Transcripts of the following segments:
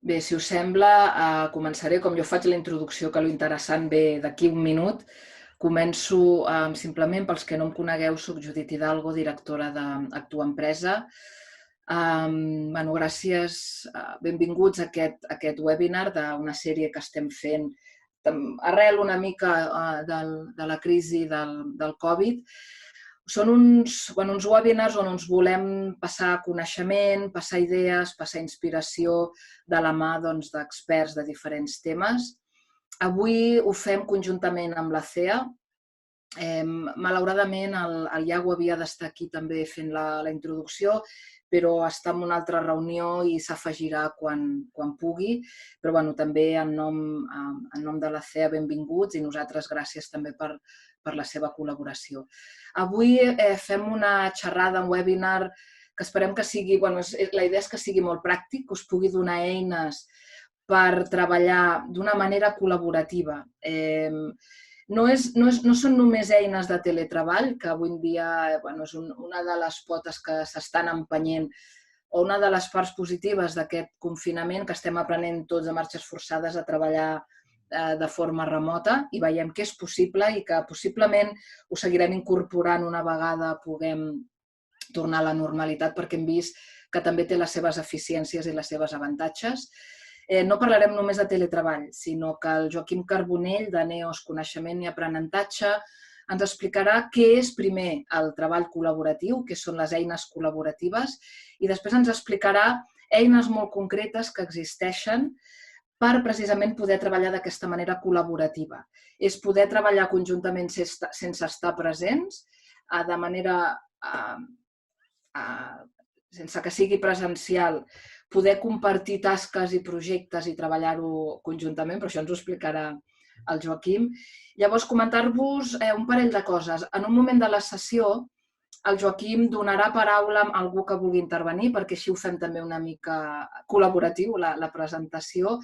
Bé, si us sembla, començaré, com jo faig la introducció, que l'interessant ve d'aquí un minut. Començo simplement, pels que no em conegueu, soc Judit Hidalgo, directora d'Actua Empresa. Gràcies, benvinguts a aquest webinar d'una sèrie que estem fent arrel una mica de la crisi del Covid. Són uns webinars on ens volem passar coneixement, passar idees, passar inspiració de la mà d'experts de diferents temes. Avui ho fem conjuntament amb la CEA. Malauradament, el Iago havia d'estar aquí també fent la introducció, però està en una altra reunió i s'afegirà quan pugui. Però també en nom de la CEA, benvinguts, i nosaltres gràcies també per la seva col·laboració. Avui fem una xerrada, un webinar, que esperem que sigui, la idea és que sigui molt pràctic, que us pugui donar eines per treballar d'una manera col·laborativa. No són només eines de teletreball, que avui en dia és una de les potes que s'estan empenyent, o una de les parts positives d'aquest confinament, que estem aprenent tots a marxes forçades a treballar de forma remota i veiem que és possible i que possiblement ho seguirem incorporant una vegada puguem tornar a la normalitat, perquè hem vist que també té les seves eficiències i les seves avantatges. No parlarem només de teletreball, sinó que el Joaquim Carbonell, de Neos Coneixement i Aprenentatge, ens explicarà què és primer el treball col·laboratiu, què són les eines col·laboratives, i després ens explicarà eines molt concretes que existeixen per precisament poder treballar d'aquesta manera col·laborativa. És poder treballar conjuntament sense estar presents, de manera sense que sigui presencial, poder compartir tasques i projectes i treballar-ho conjuntament, però això ens ho explicarà el Joaquim. Llavors, comentar-vos un parell de coses. En un moment de la sessió, el Joaquim donarà paraula a algú que vulgui intervenir, perquè així ho fem també una mica col·laboratiu, la presentació.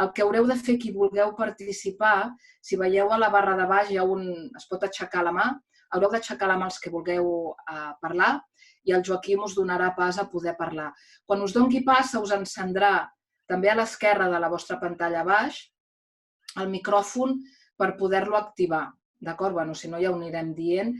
El que haureu de fer, qui vulgueu participar, si veieu a la barra de baix, es pot aixecar la mà, haureu d'aixecar la mà els que vulgueu parlar, i el Joaquim us donarà pas a poder parlar. Quan us doni pas, us encendrà també a l'esquerra de la vostra pantalla baix el micròfon per poder-lo activar. D'acord? Si no, ja ho anirem dient.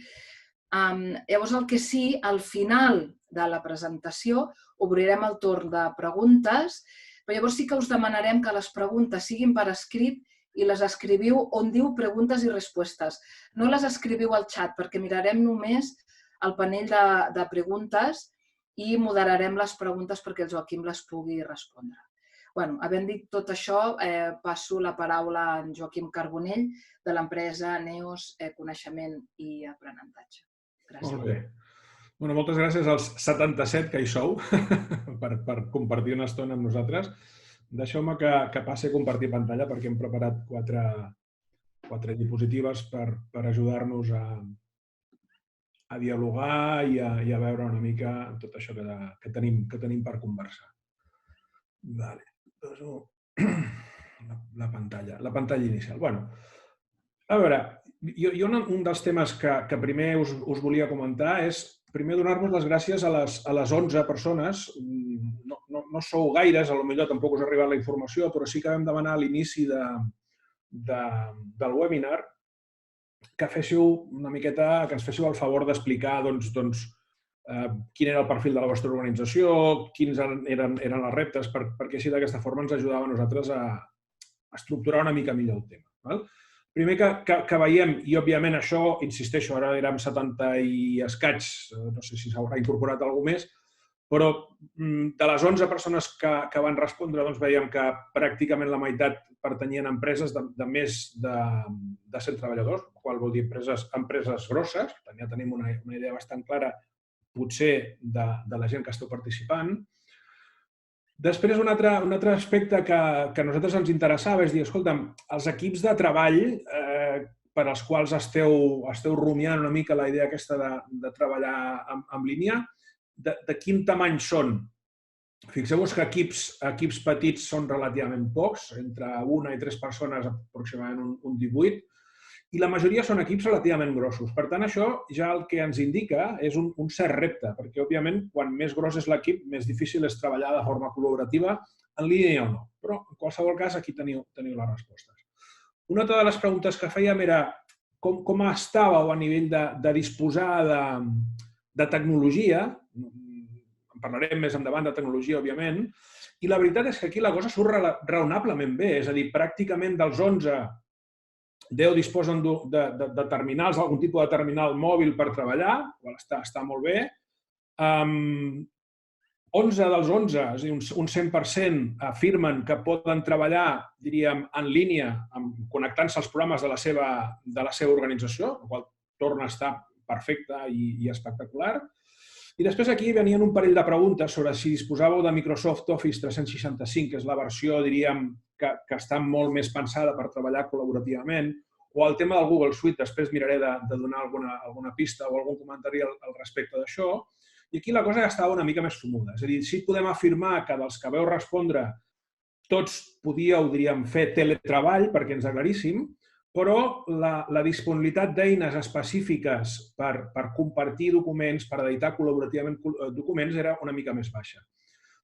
Llavors, el que sí, al final de la presentació obrirem el torn de preguntes, però llavors sí que us demanarem que les preguntes siguin per escrit i les escriviu on diu preguntes i respostes. No les escriviu al xat, perquè mirarem només el panell de preguntes i moderarem les preguntes perquè el Joaquim les pugui respondre. Havent dit tot això, passo la paraula a en Joaquim Carbonell, de l'empresa Neos Coneixement i Aprenentatge. Gràcies. Molt bé. Moltes gràcies als 77 que hi sou per compartir una estona amb nosaltres. Deixeu-me que passi a compartir pantalla perquè hem preparat quatre diapositives per ajudar-nos a dialogar i a veure una mica tot això que tenim per conversar. Vale. La pantalla inicial. A veure, jo un dels temes que primer us volia comentar és primer donar-vos les gràcies a les 11 persones. No sou gaires, potser tampoc us ha arribat la informació, però sí que vam demanar a l'inici del webinar que féssiu una miqueta, que ens féssiu el favor d'explicar quin era el perfil de la vostra organització, quins eren els reptes, perquè així d'aquesta forma ens ajudava a nosaltres a estructurar una mica millor el tema. Primer que veiem, i òbviament això, insisteixo, ara érem 70 i escaig, no sé si s'haurà incorporat alguna més, però de les 11 persones que van respondre veiem que pràcticament la meitat pertanyien a empreses de més de 100 treballadors, el qual vol dir empreses grosses. Ja tenim una idea bastant clara, potser, de la gent que esteu participant. Després, un altre aspecte que a nosaltres ens interessava és dir, escolta'm, els equips de treball per als quals esteu rumiant una mica la idea aquesta de treballar en línia, de quin tamany són? Fixeu-vos que equips petits són relativament pocs, entre 1 i 3 persones, aproximadament un 18, i la majoria són equips relativament grossos. Per tant, això ja el que ens indica és un cert repte, perquè, òbviament, quan més gros és l'equip, més difícil és treballar de forma col·laborativa en línia o no. Però, en qualsevol cas, aquí teniu les respostes. Una altra de les preguntes que fèiem era com estàveu a nivell de disposar de tecnologia. En parlarem més endavant de tecnologia, òbviament, i la veritat és que aquí la cosa surt raonablement bé. És a dir, pràcticament dels 11, 10 disposen de terminals, algun tipus de terminal mòbil per treballar, està molt bé. 11 dels 11, és a dir, un 100%, afirmen que poden treballar, diríem, en línia, connectant-se als programes de la seva organització, el qual torna a estar perfecte i espectacular. I després aquí venien un parell de preguntes sobre si disposàveu de Microsoft Office 365, que és la versió, diríem, que està molt més pensada per treballar col·laborativament, o el tema del Google Suite, després miraré de donar alguna pista o algun comentari al respecte d'això. I aquí la cosa ja estava una mica més fumuda. És a dir, sí podem afirmar que dels que veu respondre tots podíeu, diríem, fer teletreball, perquè ens aclaríssim, però la disponibilitat d'eines específiques per compartir documents, per editar col·laborativament documents, era una mica més baixa.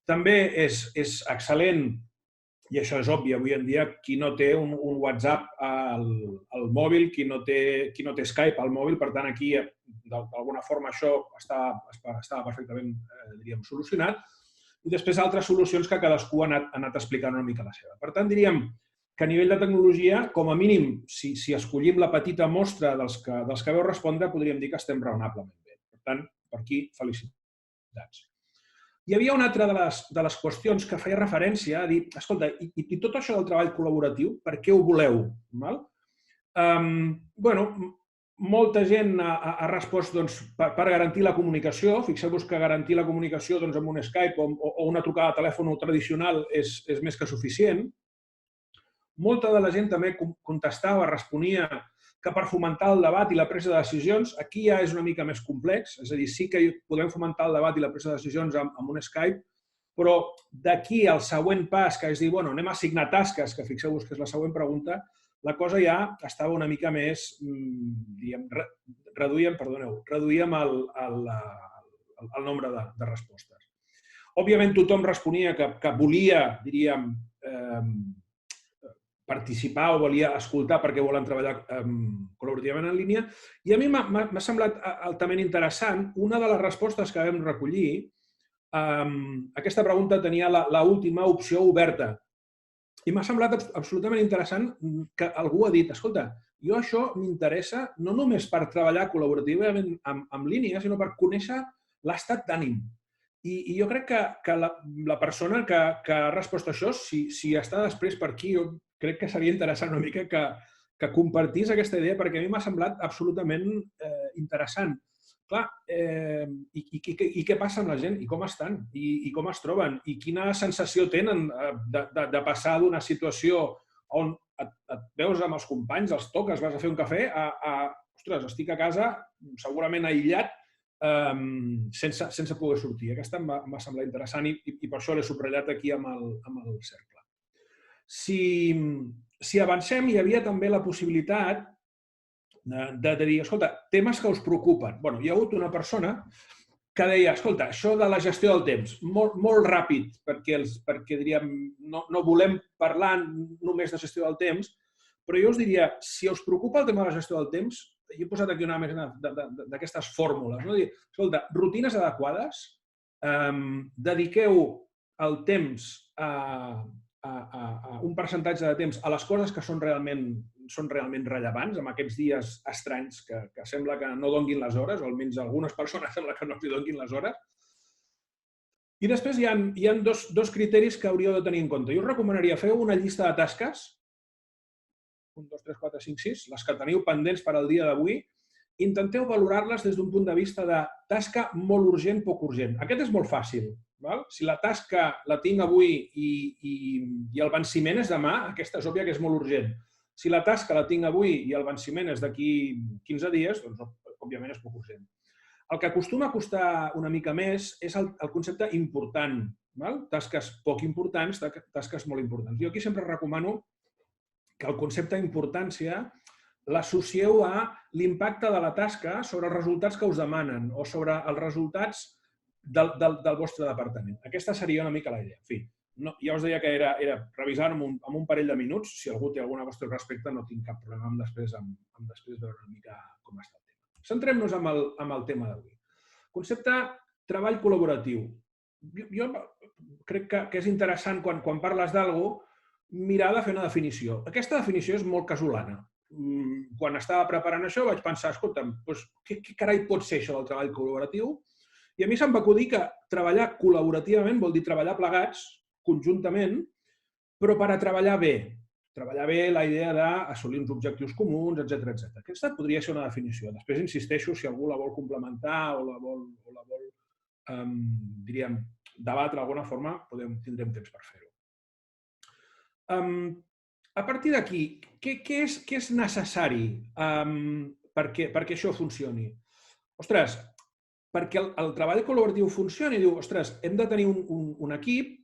També és excel·lent, i això és obvi avui en dia, qui no té un WhatsApp al mòbil, qui no té Skype al mòbil, per tant, aquí, d'alguna forma, això estava perfectament, diríem, solucionat. I després altres solucions que cadascú ha anat explicant una mica la seva. Per tant, diríem que a nivell de tecnologia, com a mínim, si escollim la petita mostra dels que veu respondre, podríem dir que estem raonablement bé. Per tant, per aquí, felicitats. Hi havia una altra de les qüestions que feia referència a dir, escolta, i tot això del treball col·laboratiu, per què ho voleu? Molta gent ha respost per garantir la comunicació. Fixeu-vos que garantir la comunicació amb un Skype o una trucada de telèfon tradicional és més que suficient. Molta de la gent també contestava, responia que per fomentar el debat i la presa de decisions, aquí ja és una mica més complex, és a dir, sí que podem fomentar el debat i la presa de decisions amb un Skype, però d'aquí al següent pas, que és dir, bueno, anem a assignar tasques, que fixeu-vos que és la següent pregunta, la cosa ja estava una mica més, diríem, reduïem el nombre de respostes. Òbviament, tothom responia que volia, diríem, participar o volia escoltar perquè volen treballar col·laborativament en línia. I a mi m'ha semblat altament interessant una de les respostes que vam recollir. Aquesta pregunta tenia l'última opció oberta. I m'ha semblat absolutament interessant que algú ha dit, escolta, jo això m'interessa no només per treballar col·laborativament en línia, sinó per conèixer l'estat d'ànim. I jo crec que la persona que ha respost això, si està després per aquí, jo crec que seria interessant una mica que compartís aquesta idea, perquè a mi m'ha semblat absolutament interessant. Clar, i què passa amb la gent? I com estan? I com es troben? I quina sensació tenen de passar d'una situació on et veus amb els companys, els toques, vas a fer un cafè, ostres, estic a casa, segurament aïllat, sense poder sortir. Aquesta em va semblar interessant i per això l'he subratllat aquí amb el cercle. Si avancem, hi havia també la possibilitat de dir, escolta, temes que us preocupen. Hi ha hagut una persona que deia, escolta, això de la gestió del temps, molt ràpid, perquè diríem, no volem parlar només de gestió del temps, però jo us diria, si us preocupa el tema de la gestió del temps, jo he posat aquí una més d'aquestes fórmules. Escolta, rutines adequades, dediqueu el temps un percentatge de temps a les coses que són realment rellevants, en aquests dies estranys que sembla que no donguin les hores, o almenys algunes persones sembla que no els donguin les hores. I després hi ha dos criteris que hauríeu de tenir en compte. Jo us recomanaria fer una llista de tasques, 1, 2, 3, 4, 5, 6, les que teniu pendents per al dia d'avui, intenteu valorar-les des d'un punt de vista de tasca molt urgent, poc urgent. Aquest és molt fàcil. Si la tasca la tinc avui i el venciment és demà, aquesta és òbvia que és molt urgent. Si la tasca la tinc avui i el venciment és d'aquí 15 dies, doncs òbviament és poc urgent. El que acostuma a costar una mica més és el concepte important. Tasques poc importants, tasques molt importants. Jo aquí sempre recomano que el concepte d'importància l'associeu a l'impacte de la tasca sobre els resultats que us demanen o sobre els resultats del vostre departament. Aquesta seria una mica la idea. En fi, ja us deia que era revisar en un parell de minuts. Si algú té alguna qüestió al respecte, no tinc cap problema amb després veure una mica com està el tema. Centrem-nos en el tema d'avui. Concepte treball col·laboratiu. Jo crec que és interessant quan parles d'alguna cosa mirar de fer una definició. Aquesta definició és molt casolana. Quan estava preparant això vaig pensar, escolta'm, què carai pot ser això del treball col·laboratiu? I a mi se'm va acudir que treballar col·laborativament vol dir treballar plegats, conjuntament, però per a treballar bé. Treballar bé la idea d'assolir uns objectius comuns, etc. Aquesta podria ser una definició. Després insisteixo, si algú la vol complementar o la vol diríem, debatre d'alguna forma, tindrem temps per fer-ho. A partir d'aquí, què és necessari perquè això funcioni? Ostres, perquè el treball col·laboratiu funcioni, diu, ostres, hem de tenir un equip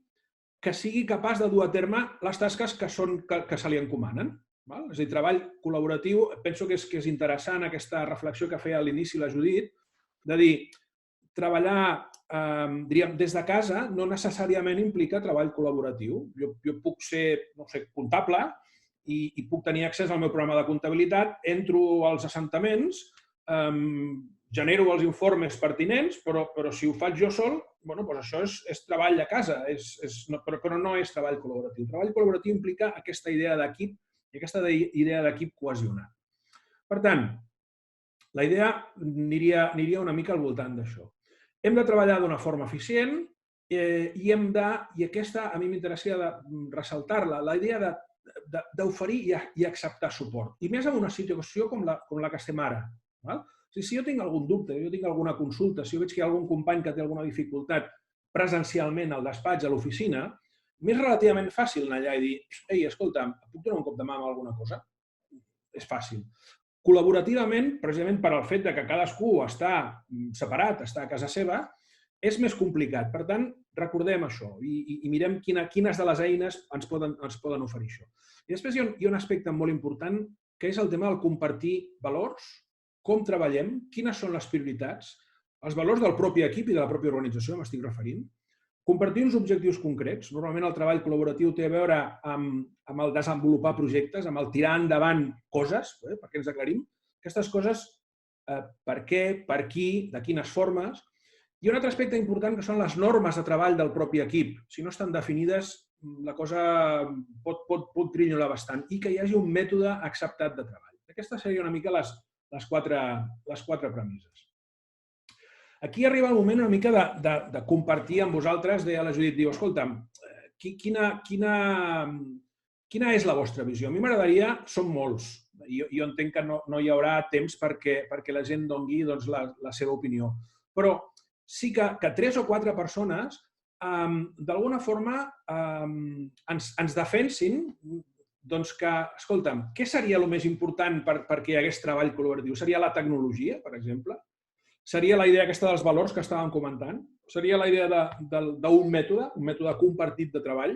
que sigui capaç de dur a terme les tasques que se li encomanen. És a dir, treball col·laboratiu, penso que és interessant aquesta reflexió que feia a l'inici la Judit, de dir, treballar diríem, des de casa no necessàriament implica treball col·laboratiu. Jo puc ser, no sé, comptable i puc tenir accés al meu programa de comptabilitat, entro als assentaments, genero els informes pertinents, però si ho faig jo sol, doncs això és treball a casa, però no és treball col·laboratiu. Treball col·laboratiu implica aquesta idea d'equip i aquesta idea d'equip cohesionat. Per tant, la idea aniria una mica al voltant d'això. Hem de treballar d'una forma eficient i aquesta a mi m'interessaria de ressaltar-la, la idea d'oferir i acceptar suport. I més en una situació com la que estem ara. Si jo tinc algun dubte, jo tinc alguna consulta, si jo veig que hi ha algun company que té alguna dificultat presencialment al despatx, a l'oficina, m'és relativament fàcil anar allà i dir, ei, escolta, puc donar un cop de mà amb alguna cosa? És fàcil. Col·laborativament, precisament per al fet que cadascú està separat, està a casa seva, és més complicat. Per tant, recordem això i mirem quines de les eines ens poden oferir això. I després hi ha un aspecte molt important, que és el tema del compartir valors, com treballem, quines són les prioritats, els valors del propi equip i de la pròpia organització, m'estic referint, compartir uns objectius concrets. Normalment el treball col·laboratiu té a veure amb el desenvolupar projectes, amb el tirar endavant coses, perquè ens aclarim. Aquestes coses, per què, per qui, de quines formes. I un altre aspecte important que són les normes de treball del propi equip. Si no estan definides, la cosa pot trinyolar bastant i que hi hagi un mètode acceptat de treball. Aquestes serien una mica les quatre premisses. Aquí arriba el moment una mica de compartir amb vosaltres, deia la Judit, diu, escolta'm, quina és la vostra visió? A mi m'agradaria, són molts, jo entenc que no hi haurà temps perquè la gent doni la seva opinió, però sí que 3 o 4 persones d'alguna forma ens defensin que, escolta'm, què seria el més important perquè hi hagués treball col·laboratiu? Seria la tecnologia, per exemple? Seria la idea aquesta dels valors que estàvem comentant? Seria la idea d'un mètode, un mètode compartit de treball?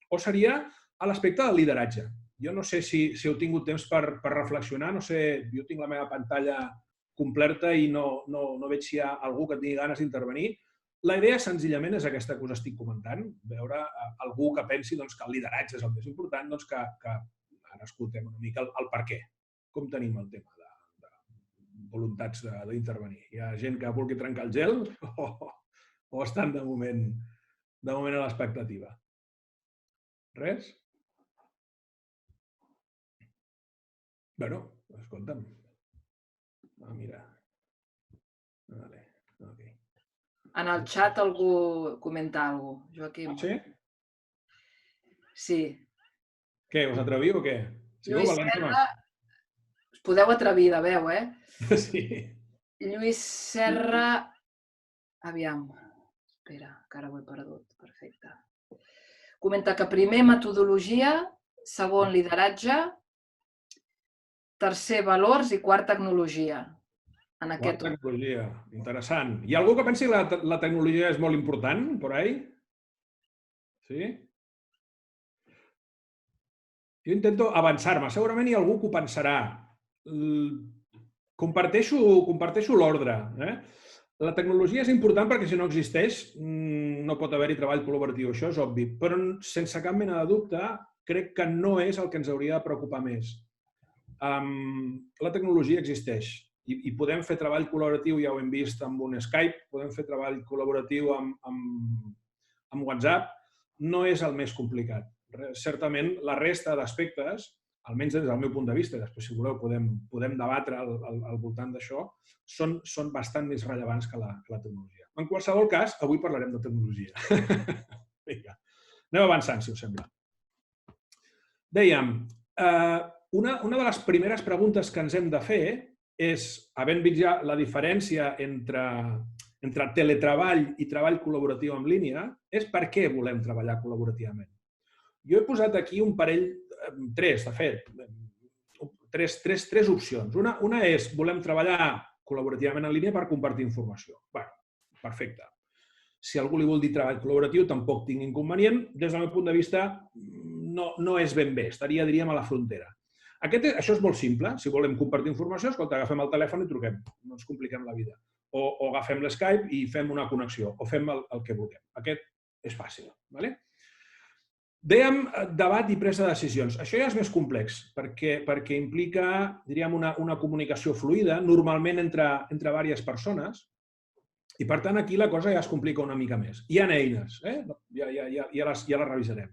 O seria l'aspecte del lideratge? Jo no sé si heu tingut temps per reflexionar, no sé, jo tinc la meva pantalla completa i no veig si hi ha algú que tingui ganes d'intervenir. La idea senzillament és aquesta que us estic comentant, veure algú que pensi que el lideratge és el més important, que ara escoltem una mica el per què, com tenim el tema voluntats d'intervenir. Hi ha gent que vulgui trencar el gel o estan de moment a l'expectativa? Res? Bueno, escolta'm. Mira. Vale. Okay. En el xat algú comenta alguna cosa, Joaquim. Sí? Sí. Què, us atreviu o què? Lluís Serra, us podeu atrevir de veu, Sí. Lluís Serra, aviam, espera, que ara ho he perdut, perfecte. Comenta que primer metodologia, segon lideratge, tercer valors i quart tecnologia. Quart tecnologia, interessant. Hi ha algú que pensi que la tecnologia és molt important, per ahí? Sí? Jo intento avançar-me. Segurament hi ha algú que ho pensarà. comparteixo l'ordre. La tecnologia és important perquè si no existeix no pot haver-hi treball col·laboratiu, això és obvi, però sense cap mena de dubte crec que no és el que ens hauria de preocupar més. La tecnologia existeix i podem fer treball col·laboratiu, ja ho hem vist amb un Skype, podem fer treball col·laboratiu amb WhatsApp, no és el més complicat. Certament, la resta d'aspectes, almenys des del meu punt de vista, després si voleu podem debatre al voltant d'això, són bastant més rellevants que la tecnologia. En qualsevol cas, avui parlarem de tecnologia. Vinga, anem avançant, si us sembla. Dèiem, una de les primeres preguntes que ens hem de fer és, havent vist ja la diferència entre teletreball i treball col·laboratiu en línia, és per què volem treballar col·laborativament. Jo he posat aquí un parell, tres, de fet, tres opcions. Una és, volem treballar col·laborativament en línia per compartir informació. Bé, perfecte. Si algú li vol dir treball col·laboratiu, tampoc tinc inconvenient. Des del meu punt de vista, no és ben bé. Estaria, diríem, a la frontera. Això és molt simple. Si volem compartir informació, escolta, agafem el telèfon i truquem. No ens compliquem la vida. O agafem l'Skype i fem una connexió. O fem el que vulguem. Aquest és fàcil. Dèiem debat i presa de decisions. Això ja és més complex perquè implica, diríem, una comunicació fluida, normalment entre diverses persones, i per tant aquí la cosa ja es complica una mica més. Hi ha eines, ja les revisarem.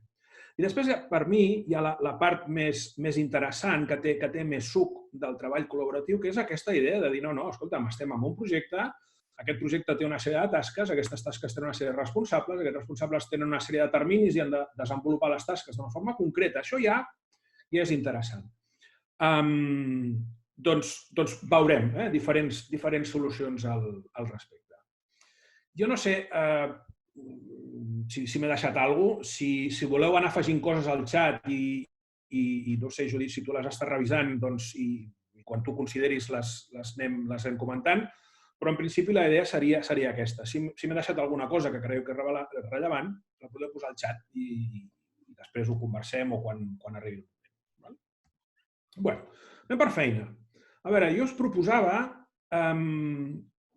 I després, per mi, hi ha la part més interessant, que té més suc del treball col·laboratiu, que és aquesta idea de dir, no, escolta'm, estem en un projecte, aquest projecte té una sèrie de tasques, aquestes tasques tenen una sèrie de responsables, aquests responsables tenen una sèrie de terminis i han de desenvolupar les tasques d'una forma concreta. Això ja és interessant. Doncs veurem diferents solucions al respecte. Jo no sé si m'he deixat alguna cosa, si voleu anar afegint coses al xat i no sé, Judit, si tu les estàs revisant, doncs, i quan tu consideris les anem comentant, però en principi la idea seria aquesta. Si m'he deixat alguna cosa que creieu que és rellevant, la podeu posar al xat i després ho conversem o quan arribi el moment. Bé, anem per feina. A veure, jo us proposava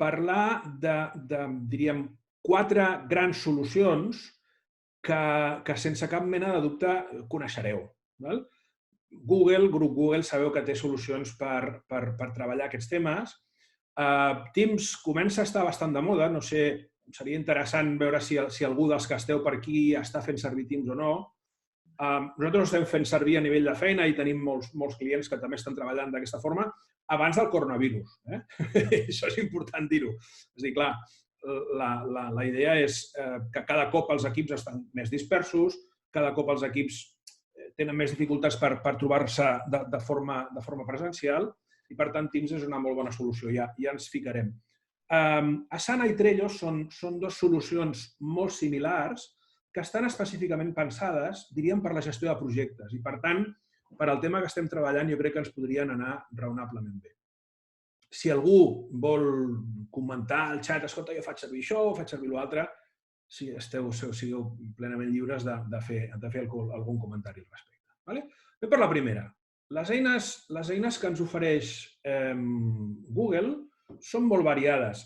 parlar de, diríem, 4 grans solucions que sense cap mena de dubte coneixereu. Grup Google, sabeu que té solucions per treballar aquests temes. Teams comença a estar bastant de moda, no sé, seria interessant veure si algú dels que esteu per aquí està fent servir Teams o no. Nosaltres ho estem fent servir a nivell de feina i tenim molts clients que també estan treballant d'aquesta forma abans del coronavirus. Això és important dir-ho. És a dir, clar, la idea és que cada cop els equips estan més dispersos, cada cop els equips tenen més dificultats per trobar-se de forma presencial i, per tant, Teams és una molt bona solució. Ja ens ficarem. Asana i Trello són 2 solucions molt similars que estan específicament pensades, diríem, per la gestió de projectes. I, per tant, per al tema que estem treballant, jo crec que ens podrien anar raonablement bé. Si algú vol comentar al xat, escolta, jo faig servir això o faig servir l'altre, si sigueu plenament lliures de fer algun comentari al respecte. Bé, per la primera. Les eines que ens ofereix Google són molt variades.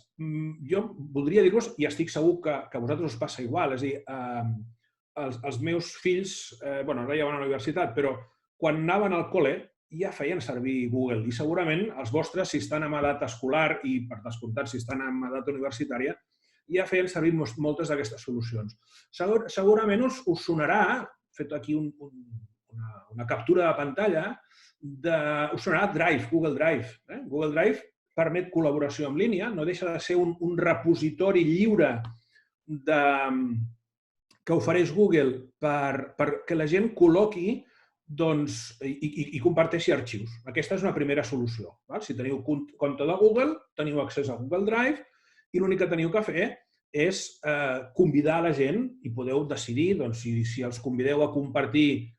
Jo voldria dir-vos, i estic segur que a vosaltres us passa igual, és a dir, els meus fills, ara ja van a la universitat, però quan anaven al col·le ja feien servir Google i segurament els vostres, si estan en edat escolar i, per descomptat, si estan en edat universitària, ja feien servir moltes d'aquestes solucions. Segurament us sonarà, fet aquí una captura de pantalla, us sonarà Drive, Google Drive. Google Drive permet col·laboració en línia, no deixa de ser un repositori lliure que ofereix Google perquè la gent col·loqui i comparteixi arxius. Aquesta és una primera solució. Si teniu compte de Google, teniu accés a Google Drive i l'únic que teniu que fer és convidar la gent i podeu decidir si els convideu a compartir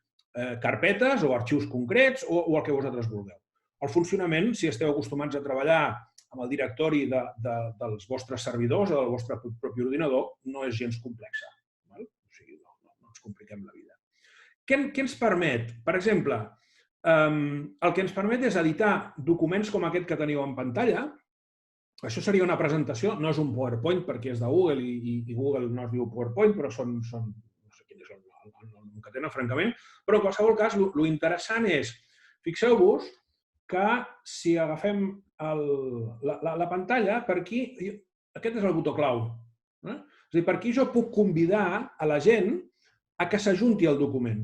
carpetes o arxius concrets o el que vosaltres vulgueu. El funcionament, si esteu acostumats a treballar amb el directori dels vostres servidors o del vostre propi ordinador, no és gens complexa. O sigui, no ens compliquem la vida. Què ens permet? Per exemple, el que ens permet és editar documents com aquest que teniu en pantalla. Això seria una presentació, no és un PowerPoint perquè és de Google i Google no es diu PowerPoint, però no sé quin és el nom que tenen, francament, però en qualsevol cas, lo interessant és, fixeu-vos que si agafem la pantalla, per aquí, aquest és el botó clau. És a dir, per aquí jo puc convidar a la gent a que s'ajunti al document.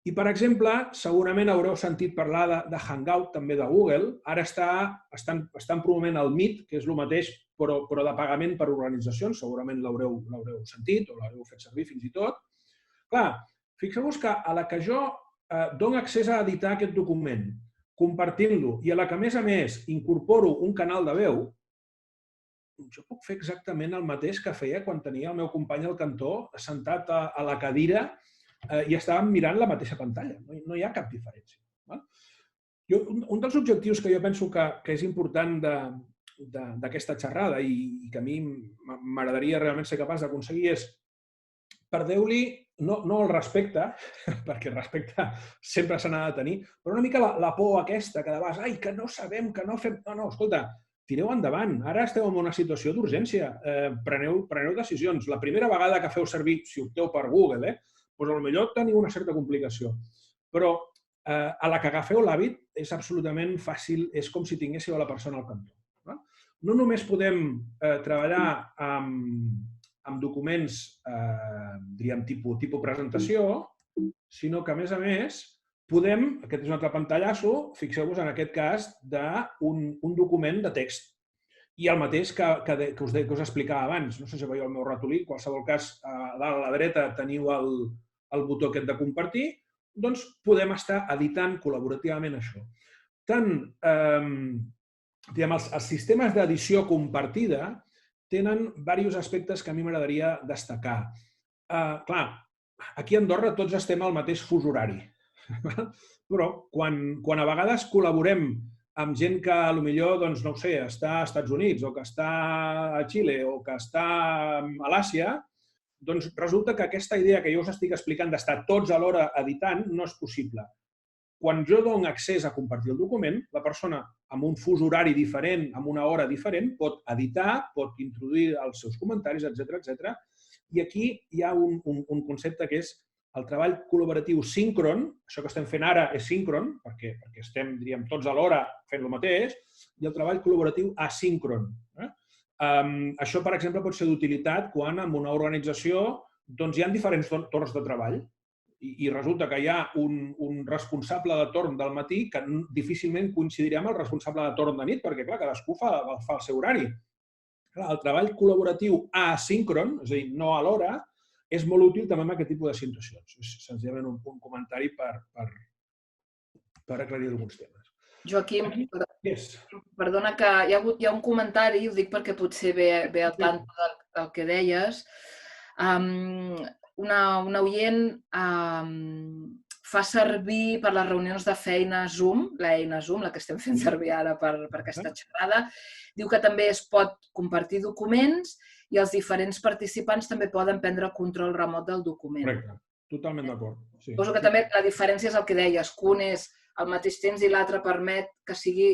I, per exemple, segurament haureu sentit parlar de Hangout, també de Google. Ara estan promovent el Meet, que és el mateix, però de pagament per organitzacions. Segurament l'haureu sentit o l'haureu fet servir fins i tot. Clar, fixeu-vos que a la que jo dono accés a editar aquest document, compartint-lo, i a la que, a més, incorporo un canal de veu, jo puc fer exactament el mateix que feia quan tenia el meu company al cantó assentat a la cadira i estàvem mirant la mateixa pantalla. No hi ha cap diferència. Un dels objectius que jo penso que és important d'aquesta xerrada i que a mi m'agradaria realment ser capaç d'aconseguir és perdeu-li no el respecte, perquè el respecte sempre se n'ha de tenir, però una mica la por aquesta, que de vegades, ai, que no sabem, que no fem... No, escolta, tireu endavant. Ara esteu en una situació d'urgència. Preneu decisions. La primera vegada que feu servir, si opteu per Google, doncs potser teniu una certa complicació. Però a la que agafeu l'hàbit és absolutament fàcil, és com si tinguéssiu a la persona al cantó. No només podem treballar amb documents, diríem, tipus presentació, sinó que, a més, podem, aquest és un altre pantallasso, fixeu-vos en aquest cas, d'un document de text. I el mateix que us explicava abans. No sé si veieu el meu ratolí, en qualsevol cas, a dalt a la dreta teniu el botó aquest de compartir, doncs podem estar editant col·laborativament això. Tant els sistemes d'edició compartida tenen diversos aspectes que a mi m'agradaria destacar. Clar, aquí a Andorra tots estem al mateix fus horari, però quan a vegades col·laborem amb gent que potser, no ho sé, està als Estats Units o que està a Xile o que està a l'Àsia, doncs resulta que aquesta idea que jo us estic explicant d'estar tots alhora editant no és possible. Quan jo dono accés a compartir el document, la persona amb un fus horari diferent, amb una hora diferent, pot editar, pot introduir els seus comentaris, etc. I aquí hi ha un concepte que és el treball col·laboratiu síncron. Això que estem fent ara és síncron, perquè estem, diríem, tots alhora fent el mateix, i el treball col·laboratiu asíncron. Això, per exemple, pot ser d'utilitat quan en una organització hi ha diferents torns de treball i resulta que hi ha un responsable de torn del matí que difícilment coincidirà amb el responsable de torn de nit perquè, clar, cadascú fa el seu horari. El treball col·laboratiu asíncron, és a dir, no alhora, és molt útil també en aquest tipus de situacions. És senzillament un comentari per aclarir alguns temes. Joaquim, perdona que hi ha un comentari, ho dic perquè potser ve al tanto del que deies. Una oient fa servir per les reunions de feina Zoom, l'eina Zoom, la que estem fent servir ara per aquesta xerrada, diu que també es pot compartir documents i els diferents participants també poden prendre control remot del document. Correcte, totalment d'acord. Suposo que també la diferència és el que deies, que un és al mateix temps i l'altre permet que sigui...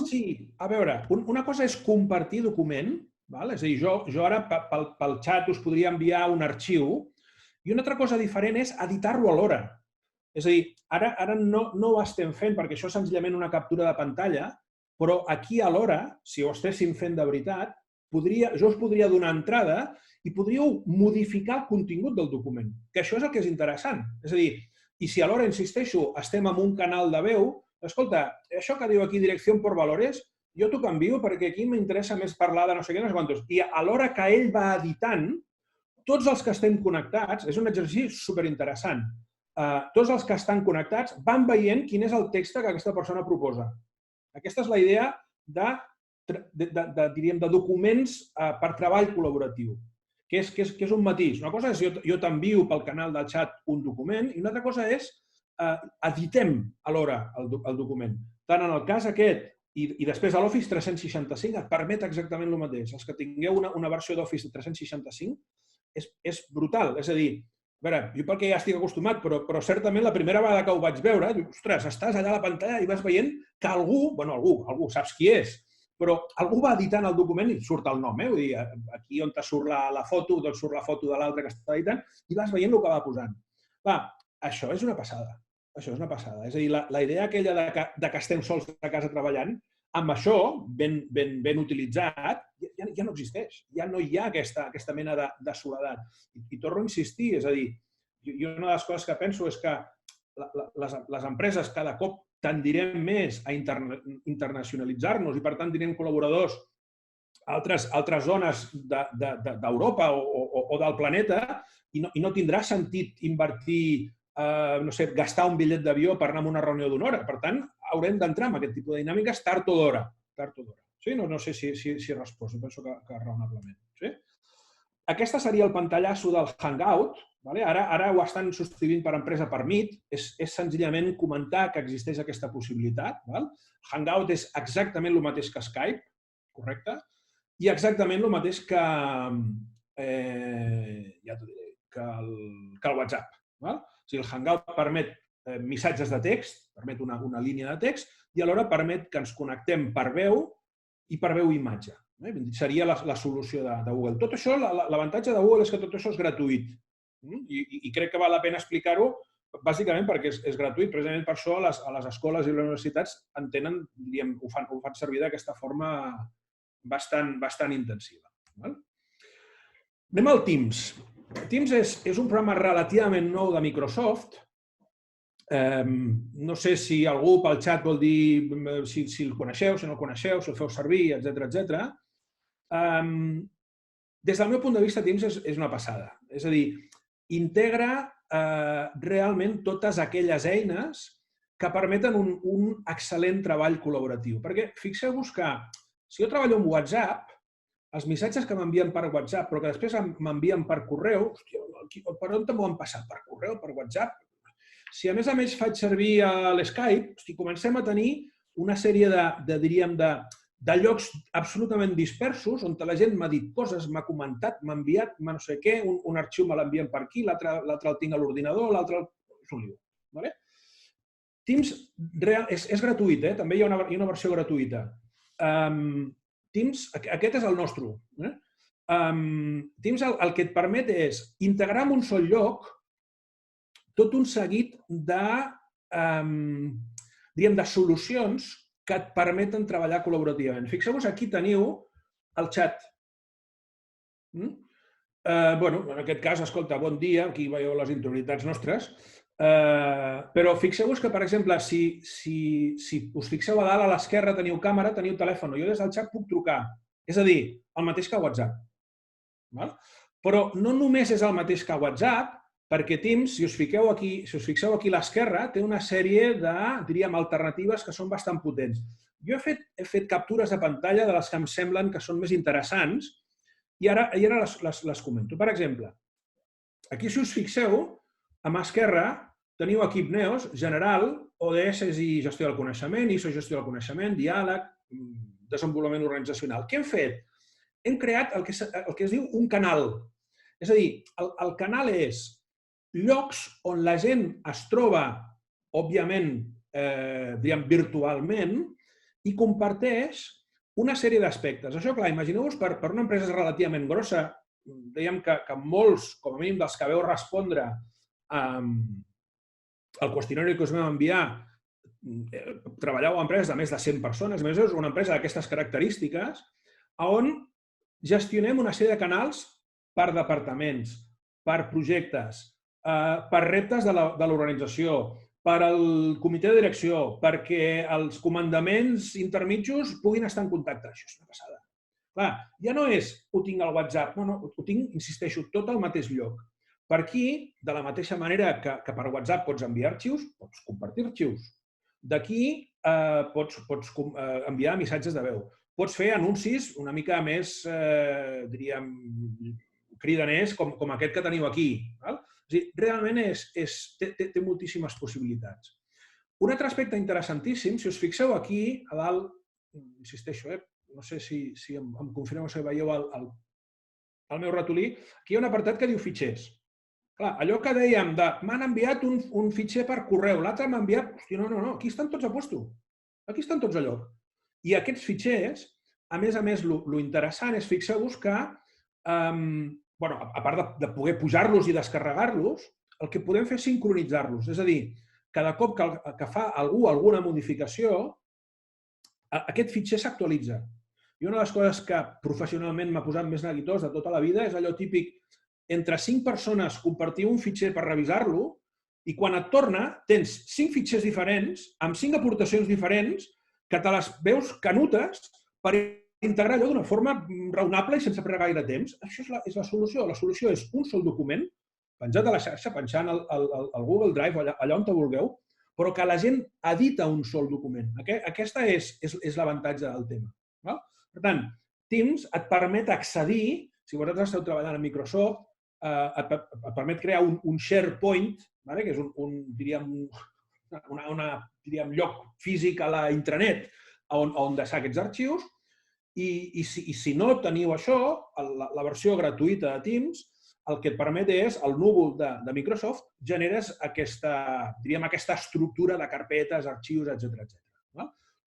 Sí, a veure, una cosa és compartir document, és a dir, jo ara pel xat us podria enviar un arxiu i una altra cosa diferent és editar-lo alhora. És a dir, ara no ho estem fent perquè això és senzillament una captura de pantalla, però aquí alhora, si ho estéssim fent de veritat, jo us podria donar entrada i podríeu modificar el contingut del document, que això és el que és interessant. És a dir, i si alhora, insisteixo, estem en un canal de veu, escolta, això que diu aquí direcció per valores, jo t'ho canvio perquè aquí m'interessa més parlar de no sé què, no sé quantos. I alhora que ell va editant, tots els que estem connectats, és un exercici superinteressant, tots els que estan connectats van veient quin és el text que aquesta persona proposa. Aquesta és la idea de documents per treball col·laboratiu, que és un matís. Una cosa és jo t'envio pel canal del xat un document i una altra cosa és editem alhora el document. Tant en el cas aquest i després a l'Office 365 et permet exactament el mateix. Els que tingueu una versió d'Office 365 és brutal. És a dir, veure, jo pel que ja estic acostumat, però certament la primera vegada que ho vaig veure, dius, ostres, estàs allà a la pantalla i vas veient que algú, saps qui és, però algú va editant el document i surt el nom, vull dir, aquí on te surt la foto, doncs surt la foto de l'altre que està editant i vas veient el que va posant. Clar, això és una passada. Això és una passada. És a dir, la idea aquella de que estem sols a casa treballant, amb això, ben utilitzat, ja no existeix. Ja no hi ha aquesta mena de soledat. I torno a insistir, és a dir, jo una de les coses que penso és que les empreses cada cop tendirem més a internacionalitzar-nos i, per tant, tindrem col·laboradors a altres zones d'Europa o del planeta i no tindrà sentit invertir, no sé, gastar un bitllet d'avió per anar a una reunió d'una hora. Per tant, haurem d'entrar en aquest tipus de dinàmiques tard o d'hora. Sí? No sé si he respost, penso que raonablement. Sí? Aquesta seria el pantallasso del Hangout. Ara ho estan substituint per empresa per Meet. És senzillament comentar que existeix aquesta possibilitat. Hangout és exactament el mateix que Skype, correcte? I exactament el mateix que, ja t'ho diré, que el WhatsApp. O sigui, el Hangout permet missatges de text, permet una línia de text i alhora permet que ens connectem per veu i per veu i imatge. Seria la solució de Google. Tot això, l'avantatge de Google és que tot això és gratuït. I crec que val la pena explicar-ho bàsicament perquè és gratuït. Precisament per això a les escoles i les universitats entenen, diríem, ho fan servir d'aquesta forma bastant intensiva. Anem al Teams. Teams és un programa relativament nou de Microsoft. No sé si algú pel xat vol dir si el coneixeu, si no el coneixeu, si el feu servir, etc. Des del meu punt de vista, Teams és una passada. És a dir, integra realment totes aquelles eines que permeten un excel·lent treball col·laboratiu. Perquè fixeu-vos que si jo treballo amb WhatsApp, els missatges que m'envien per WhatsApp, però que després m'envien per correu, per on m'ho han passat? Per correu, per WhatsApp? Si a més faig servir l'Skype, comencem a tenir una sèrie de llocs absolutament dispersos on la gent m'ha dit coses, m'ha comentat, m'ha enviat no sé què, un arxiu me l'envien per aquí, l'altre el tinc a l'ordinador, l'altre és un lío. Teams és gratuït, també hi ha una versió gratuïta. Teams, aquest és el nostre. Teams el que et permet és integrar en un sol lloc tot un seguit de solucions que et permeten treballar col·laborativament. Fixeu-vos, aquí teniu el xat. En aquest cas, escolta, bon dia, aquí veieu les interioritats nostres, però fixeu-vos que, per exemple, si us fixeu a dalt a l'esquerra teniu càmera, teniu telèfon, jo des del xat puc trucar. És a dir, el mateix que WhatsApp. Però no només és el mateix que WhatsApp, perquè Teams, si us fixeu aquí a l'esquerra, té una sèrie d'alternatives que són bastant potents. Jo he fet captures de pantalla de les que em semblen que són més interessants i ara les comento. Per exemple, aquí si us fixeu, a mà esquerra teniu equip NEOS, general, ODS i gestió del coneixement, ISO gestió del coneixement, diàleg, desenvolupament organitzacional. Què hem fet? Hem creat el que es diu un canal. És a dir, el canal és llocs on la gent es troba, òbviament, virtualment, i comparteix una sèrie d'aspectes. Això, clar, imagineu-vos, per una empresa relativament grossa, dèiem que molts, com a mínim dels que veu respondre al qüestionari que us vam enviar, treballeu a empreses de més de 100 persones, més és una empresa d'aquestes característiques, on gestionem una sèrie de canals per departaments, per projectes, per reptes de l'organització, per al comitè de direcció, perquè els comandaments intermitjos puguin estar en contacte. Això és una passada. Clar, ja no és ho tinc al WhatsApp, no, ho tinc, insisteixo, tot al mateix lloc. Per aquí, de la mateixa manera que per WhatsApp pots enviar arxius, pots compartir arxius. D'aquí pots enviar missatges de veu. Pots fer anuncis una mica més, diríem, cridaners, com aquest que teniu aquí. Realment té moltíssimes possibilitats. Un altre aspecte interessantíssim, si us fixeu aquí, a dalt, insisteixo, no sé si em confirmeu si veieu el meu ratolí, aquí hi ha un apartat que diu fitxers. Clar, allò que dèiem de m'han enviat un fitxer per correu, l'altre m'ha enviat... Hòstia, no, aquí estan tots a puesto. Aquí estan tots a lloc. I aquests fitxers, a més, lo interessant és, fixeu-vos que, a part de poder pujar-los i descarregar-los, el que podem fer és sincronitzar-los. És a dir, cada cop que fa algú alguna modificació, aquest fitxer s'actualitza. I una de les coses que professionalment m'ha posat més neguitós de tota la vida és allò típic, entre 5 persones compartiu un fitxer per revisar-lo i quan et torna tens 5 fitxers diferents amb 5 aportacions diferents que te les veus canutes per integrar allò d'una forma raonable i sense perdre gaire temps. Això és la solució. La solució és un sol document, penjat a la xarxa, penjant al Google Drive, allà on te vulgueu, però que la gent edita un sol document. Aquesta és l'avantatge del tema. Per tant, Teams et permet accedir, si vosaltres esteu treballant a Microsoft, et permet crear un SharePoint, que és un lloc físic a la intranet on deixar aquests arxius, i si no teniu això, la versió gratuïta de Teams, el que et permet és, el núvol de Microsoft, generes aquesta estructura de carpetes, arxius, etc.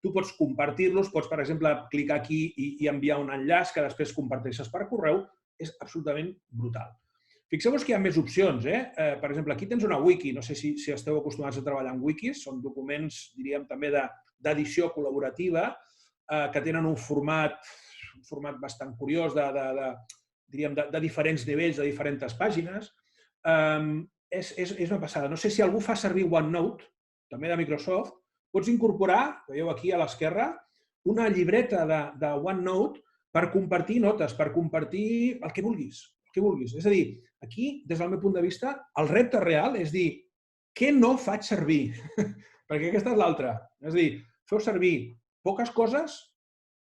Tu pots compartir-los, pots, per exemple, clicar aquí i enviar un enllaç que després comparteixes per correu. És absolutament brutal. Fixeu-vos que hi ha més opcions. Per exemple, aquí tens una wiki. No sé si esteu acostumats a treballar amb wikis. Són documents, diríem, també d'edició col·laborativa que tenen un format bastant curiós de diferents nivells, de diferents pàgines. És una passada. No sé si algú fa servir OneNote, també de Microsoft. Pots incorporar, veieu aquí a l'esquerra, una llibreta de OneNote per compartir notes, per compartir el que vulguis. És a dir, aquí, des del meu punt de vista, el repte real és dir què no faig servir, perquè aquesta és l'altra. És a dir, feu servir poques coses,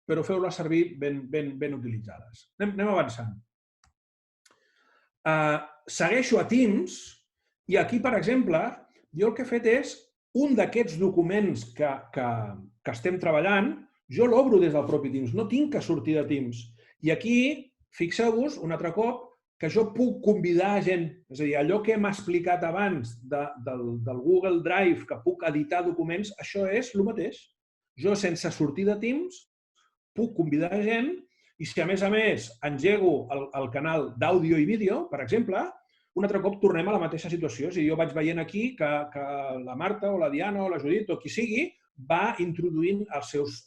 però feu-les servir ben utilitzades. Anem avançant. Segueixo a Teams i aquí, per exemple, jo el que he fet és un d'aquests documents que estem treballant, jo l'obro des del propi Teams, no tinc que sortir de Teams. I aquí, fixeu-vos, un altre cop, que jo puc convidar gent, és a dir, allò que hem explicat abans del Google Drive, que puc editar documents, això és el mateix. Jo, sense sortir de Teams, puc convidar gent i si, a més, engego el canal d'àudio i vídeo, per exemple, un altre cop tornem a la mateixa situació. És a dir, jo vaig veient aquí que la Marta o la Diana o la Judit o qui sigui va introduint els seus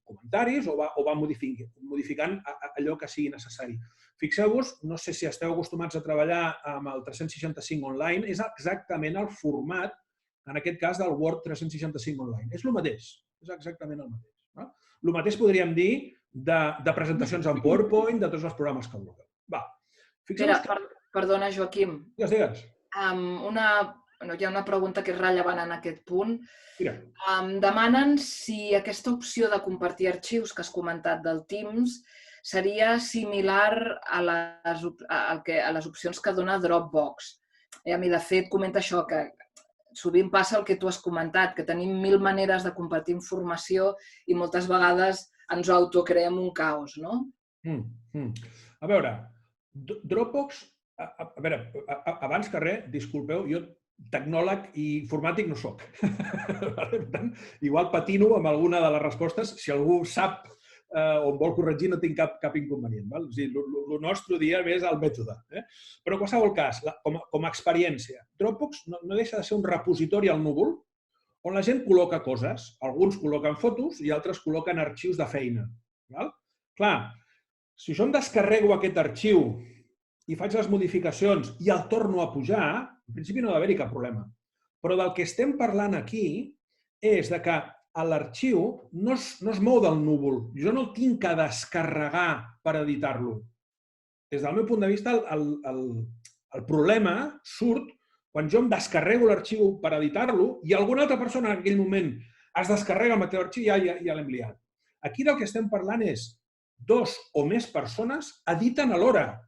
comentaris o va modificant allò que sigui necessari. Fixeu-vos, no sé si esteu acostumats a treballar amb el 365 online, és exactament el format, en aquest cas, del Word 365 online. És el mateix, és exactament el mateix. El mateix podríem dir de presentacions en PowerPoint, de tots els programes que vulgueu. Perdona, Joaquim. Digues. Hi ha una pregunta que és rellevant en aquest punt. Demanen si aquesta opció de compartir arxius que has comentat del Teams seria similar a les opcions que dona Dropbox. I, de fet, comenta això, que sovint passa el que tu has comentat, que tenim 1000 maneres de compartir informació i moltes vegades ens autocreem un caos, no? A veure, Dropbox, abans que res, disculpeu, jo tecnòleg i informàtic no soc. Per tant, igual patino amb alguna de les respostes. Si algú sap o em vol corregir, no tinc cap inconvenient. El nostre dia és el mètode. Però en qualsevol cas, com a experiència, Dropbox no deixa de ser un repositori al núvol on la gent col·loca coses. Alguns col·loquen fotos i altres col·loquen arxius de feina. Clar, si jo em descarrego aquest arxiu i faig les modificacions i el torno a pujar, en principi no ha d'haver-hi cap problema. Però del que estem parlant aquí és que l'arxiu no es mou del núvol. Jo no el tinc que descarregar per editar-lo. Des del meu punt de vista, el problema surt quan jo em descarrego l'arxiu per editar-lo i alguna altra persona en aquell moment es descarrega el mateix arxiu i ja l'hem liat. Aquí del que estem parlant és 2 o més persones editen alhora.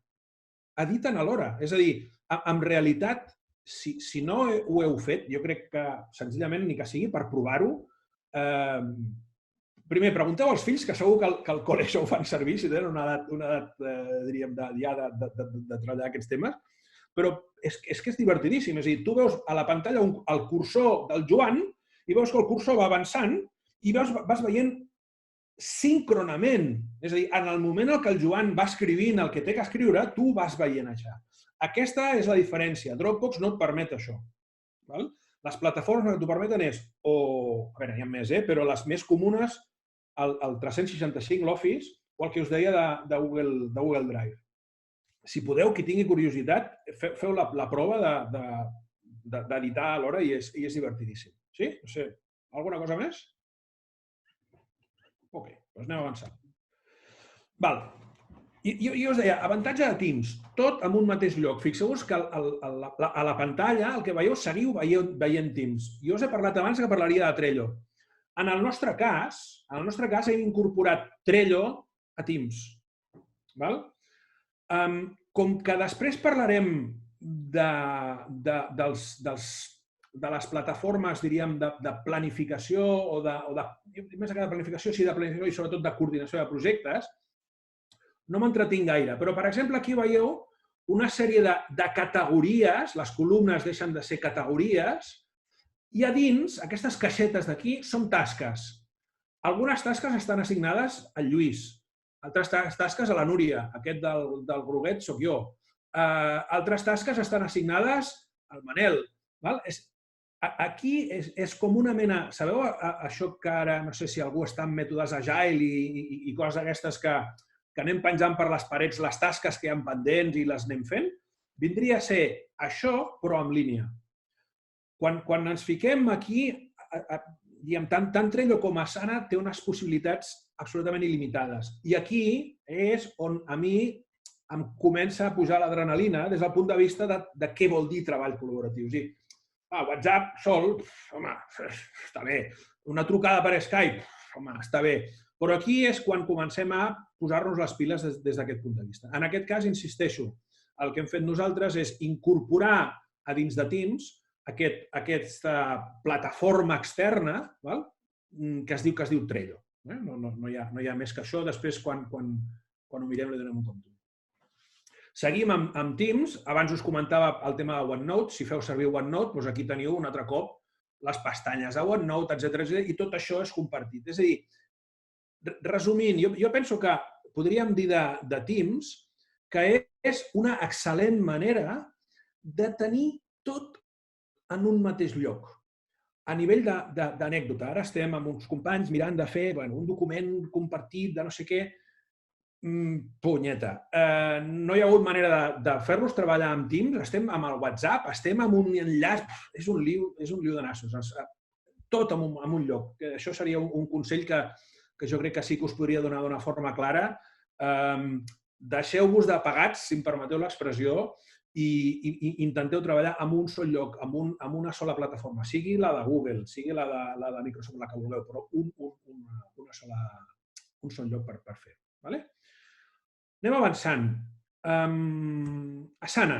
Editen alhora. És a dir, en realitat, si no ho heu fet, jo crec que senzillament ni que sigui per provar-ho, primer, pregunteu als fills, que segur que al col·le això ho fan servir, si tenen una edat, diríem, ja de treballar aquests temes. però és que és divertidíssim. És a dir, tu veus a la pantalla el cursor del Joan i veus que el cursor va avançant i vas veient síncronament. És a dir, en el moment en què el Joan va escrivint el que té que escriure, tu vas veient això. Aquesta és la diferència. Dropbox no et permet això. Les plataformes que t'ho permeten és, a veure, n'hi ha més, però les més comunes, el 365, l'Office, o el que us deia de Google Drive. Si podeu, qui tingui curiositat, feu la prova d'editar alhora i és divertidíssim. Sí? No sé, alguna cosa més? Ok, doncs anem avançant. Val. Jo us deia, avantatge de Teams, tot en un mateix lloc. Fixeu-vos que a la pantalla el que veieu, seguiu veient Teams. Jo us he parlat abans que parlaria de Trello. En el nostre cas hem incorporat Trello a Teams. Com que després parlarem de les plataformes, diríem, de planificació o més que de planificació, sí de planificació i sobretot de coordinació de projectes, no m'entretinc gaire. Però, per exemple, aquí veieu una sèrie de categories, les columnes deixen de ser categories, i a dins, aquestes caixetes d'aquí, són tasques. Algunes tasques estan assignades al Lluís, altres tasques a la Núria, aquest del groguet soc jo. Altres tasques estan assignades al Manel. Aquí és com una mena... Sabeu això que ara, no sé si algú està en mètodes agile i coses d'aquestes que anem penjant per les parets les tasques que hi ha pendents i les anem fent? Vindria a ser això, però en línia. Quan ens fiquem aquí, tant Trello com Asana té unes possibilitats absolutament il·limitades. I aquí és on a mi em comença a pujar l'adrenalina des del punt de vista de què vol dir treball col·laboratiu. És a dir, WhatsApp sol, home, està bé. Una trucada per Skype, home, està bé. Però aquí és quan comencem a posar-nos les piles des d'aquest punt de vista. En aquest cas, insisteixo, el que hem fet nosaltres és incorporar a dins de Teams aquesta plataforma externa que es diu Trello. No hi ha més que això. Després, quan ho mirem, li donem un compte. Seguim amb Teams. Abans us comentava el tema de OneNote. Si feu servir OneNote, doncs aquí teniu un altre cop les pestanyes de OneNote, etc. I tot això és compartit. És a dir, resumint, jo penso que podríem dir de Teams que és una excel·lent manera de tenir tot en un mateix lloc. A nivell d'anècdota, ara estem amb uns companys mirant de fer un document compartit de no sé què. Punyeta. No hi ha hagut manera de fer-los treballar amb Teams. Estem amb el WhatsApp, estem amb un enllaç. És un liu de nassos. Tot en un lloc. Això seria un consell que jo crec que sí que us podria donar d'una forma clara. Deixeu-vos de pagats, si em permeteu l'expressió, i intenteu treballar en un sol lloc, en una sola plataforma, sigui la de Google, sigui la de Microsoft, la que vulgueu, però un sol lloc per fer-ho. Anem avançant. Asana.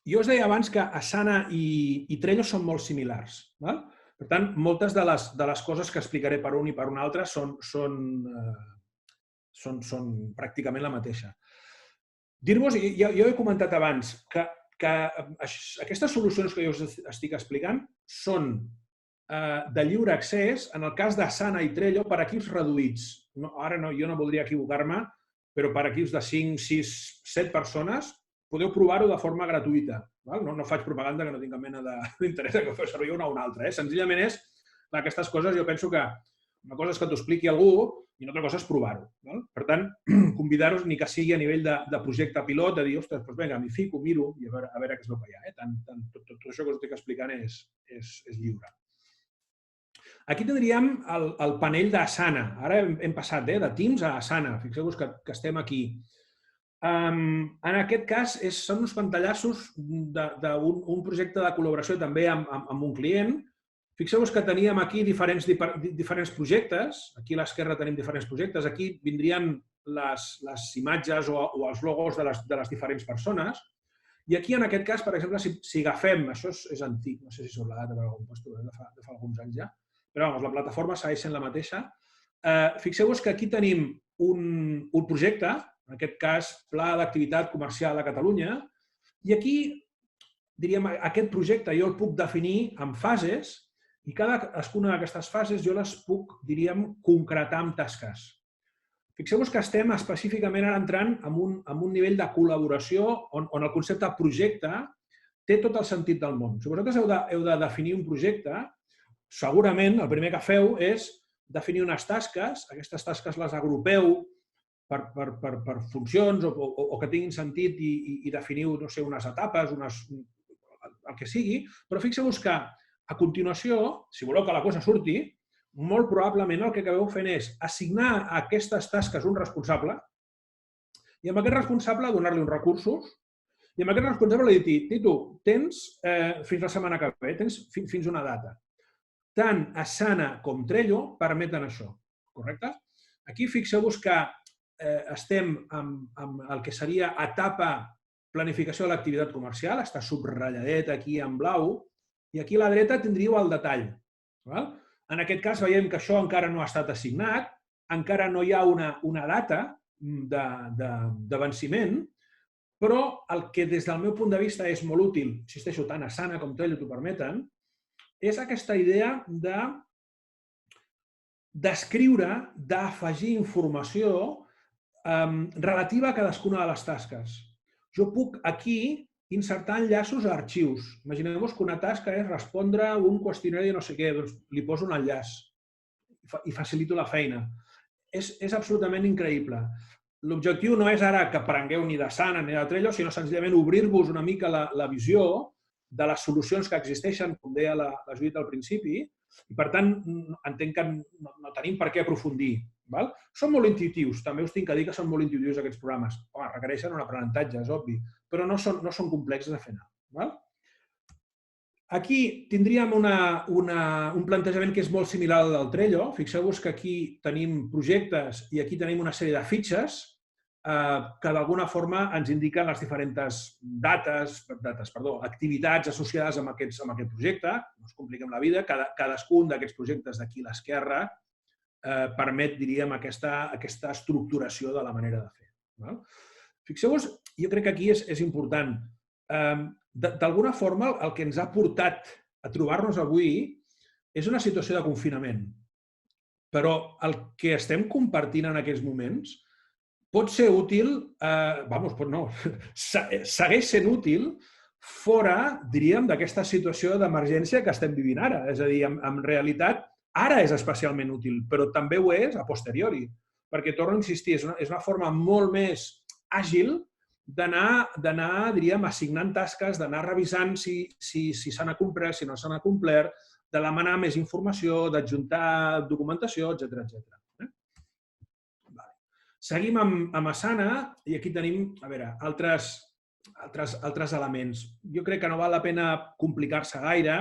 Jo us deia abans que Asana i Trello són molt similars. Per tant, moltes de les coses que explicaré per un i per un altre són pràcticament la mateixa. Dir-vos, jo he comentat abans, que aquestes solucions que jo us estic explicant són de lliure accés en el cas d'Asana i Trello per equips reduïts. Ara jo no voldria equivocar-me, però per equips de 5, 6, 7 persones podeu provar-ho de forma gratuïta. No faig propaganda, que no tinc cap mena d'interès que feu servir una o una altra. Senzillament és aquestes coses, jo penso que una cosa és que t'ho expliqui algú i una altra cosa és provar-ho. Per tant, convidar-vos ni que sigui a nivell de projecte pilot, de dir, ostres, doncs vinga, m'hi fico, miro i a veure què es veu que hi ha. Tot això que us estic explicant és lliure. Aquí tindríem el panell d'Asana. Ara hem passat de Teams a Asana. Fixeu-vos que estem aquí. En aquest cas, són uns pantallassos d'un projecte de col·laboració també amb un client. Fixeu-vos que teníem aquí diferents projectes. Aquí a l'esquerra tenim diferents projectes. Aquí vindrien les imatges o els logos de les diferents persones. I aquí, en aquest cas, per exemple, si agafem... Això és antic, no sé si surt la data per algun post, de fa alguns anys ja. Però, la plataforma segueix sent la mateixa. Fixeu-vos que aquí tenim un projecte, en aquest cas, Pla d'Activitat Comercial a Catalunya, I aquí, diríem, aquest projecte jo el puc definir en fases i cadascuna d'aquestes fases jo les puc, diríem, concretar amb tasques. Fixeu-vos que estem específicament ara entrant en un nivell de col·laboració on el concepte projecte té tot el sentit del món. Si vosaltres heu de definir un projecte, segurament el primer que feu és definir unes tasques, aquestes tasques les agrupeu per funcions o que tinguin sentit i definiu, no sé, unes etapes, el que sigui, però fixeu-vos que a continuació, si voleu que la cosa surti, molt probablement el que acabeu fent és assignar a aquestes tasques un responsable i amb aquest responsable donar-li uns recursos i amb aquest responsable li dir, Titu, tens fins la setmana que ve, tens fins una data. Tant Asana com Trello permeten això, correcte? Aquí fixeu-vos que estem amb el que seria etapa planificació de l'activitat comercial, està subratlladet aquí en blau, i aquí a la dreta tindríeu el detall. En aquest cas veiem que això encara no ha estat assignat, encara no hi ha una data de venciment, però el que des del meu punt de vista és molt útil, insisteixo, tant Asana com Trello t'ho permeten, és aquesta idea de descriure, d'afegir informació relativa a cadascuna de les tasques. Jo puc aquí insertar enllaços a arxius. Imagineu-vos que una tasca és respondre un qüestionari de no sé què, doncs li poso un enllaç i facilito la feina. És absolutament increïble. L'objectiu no és ara que aprengueu ni d'Asana ni de Trello, sinó senzillament obrir-vos una mica la visió de les solucions que existeixen, com deia la Judit al principi, i per tant entenc que no tenim per què aprofundir. Són molt intuitius, també us tinc que dir que són molt intuitius aquests programes. Home, requereixen un aprenentatge, és obvi, però no són complexos de fer anar. Aquí tindríem un plantejament que és molt similar al del Trello. Fixeu-vos que aquí tenim projectes i aquí tenim una sèrie de fitxes que d'alguna forma ens indiquen les diferents activitats associades amb aquest projecte. No us compliquem la vida, cadascun d'aquests projectes d'aquí a l'esquerra permet, diríem, aquesta estructuració de la manera de fer. Fixeu-vos, jo crec que aquí és important. D'alguna forma, el que ens ha portat a trobar-nos avui és una situació de confinament. Però el que estem compartint en aquests moments pot ser útil, segueix sent útil fora, diríem, d'aquesta situació d'emergència que estem vivint ara. És a dir, en realitat, ara és especialment útil, però també ho és a posteriori. Perquè, torno a insistir, és una forma molt més àgil d'anar, diríem, assignant tasques, d'anar revisant si s'han acomplert, si no s'han acomplert, de demanar més informació, d'adjuntar documentació, etc. Seguim amb Asana i aquí tenim, a veure, altres elements. Jo crec que no val la pena complicar-se gaire.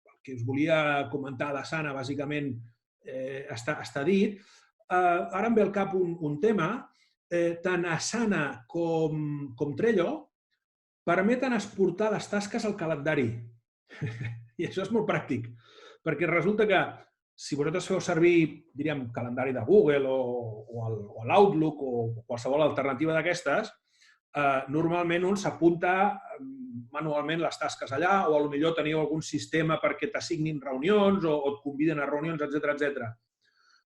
El que us volia comentar d'Asana, bàsicament, està dit. Ara em ve al cap un tema. Tant Asana com Trello permeten exportar les tasques al calendari. I això és molt pràctic, perquè resulta que si vosaltres feu servir, diríem, calendari de Google o l'Outlook o qualsevol alternativa d'aquestes, normalment un s'apunta manualment les tasques allà o potser teniu algun sistema perquè t'assignin reunions o et conviden a reunions, etc.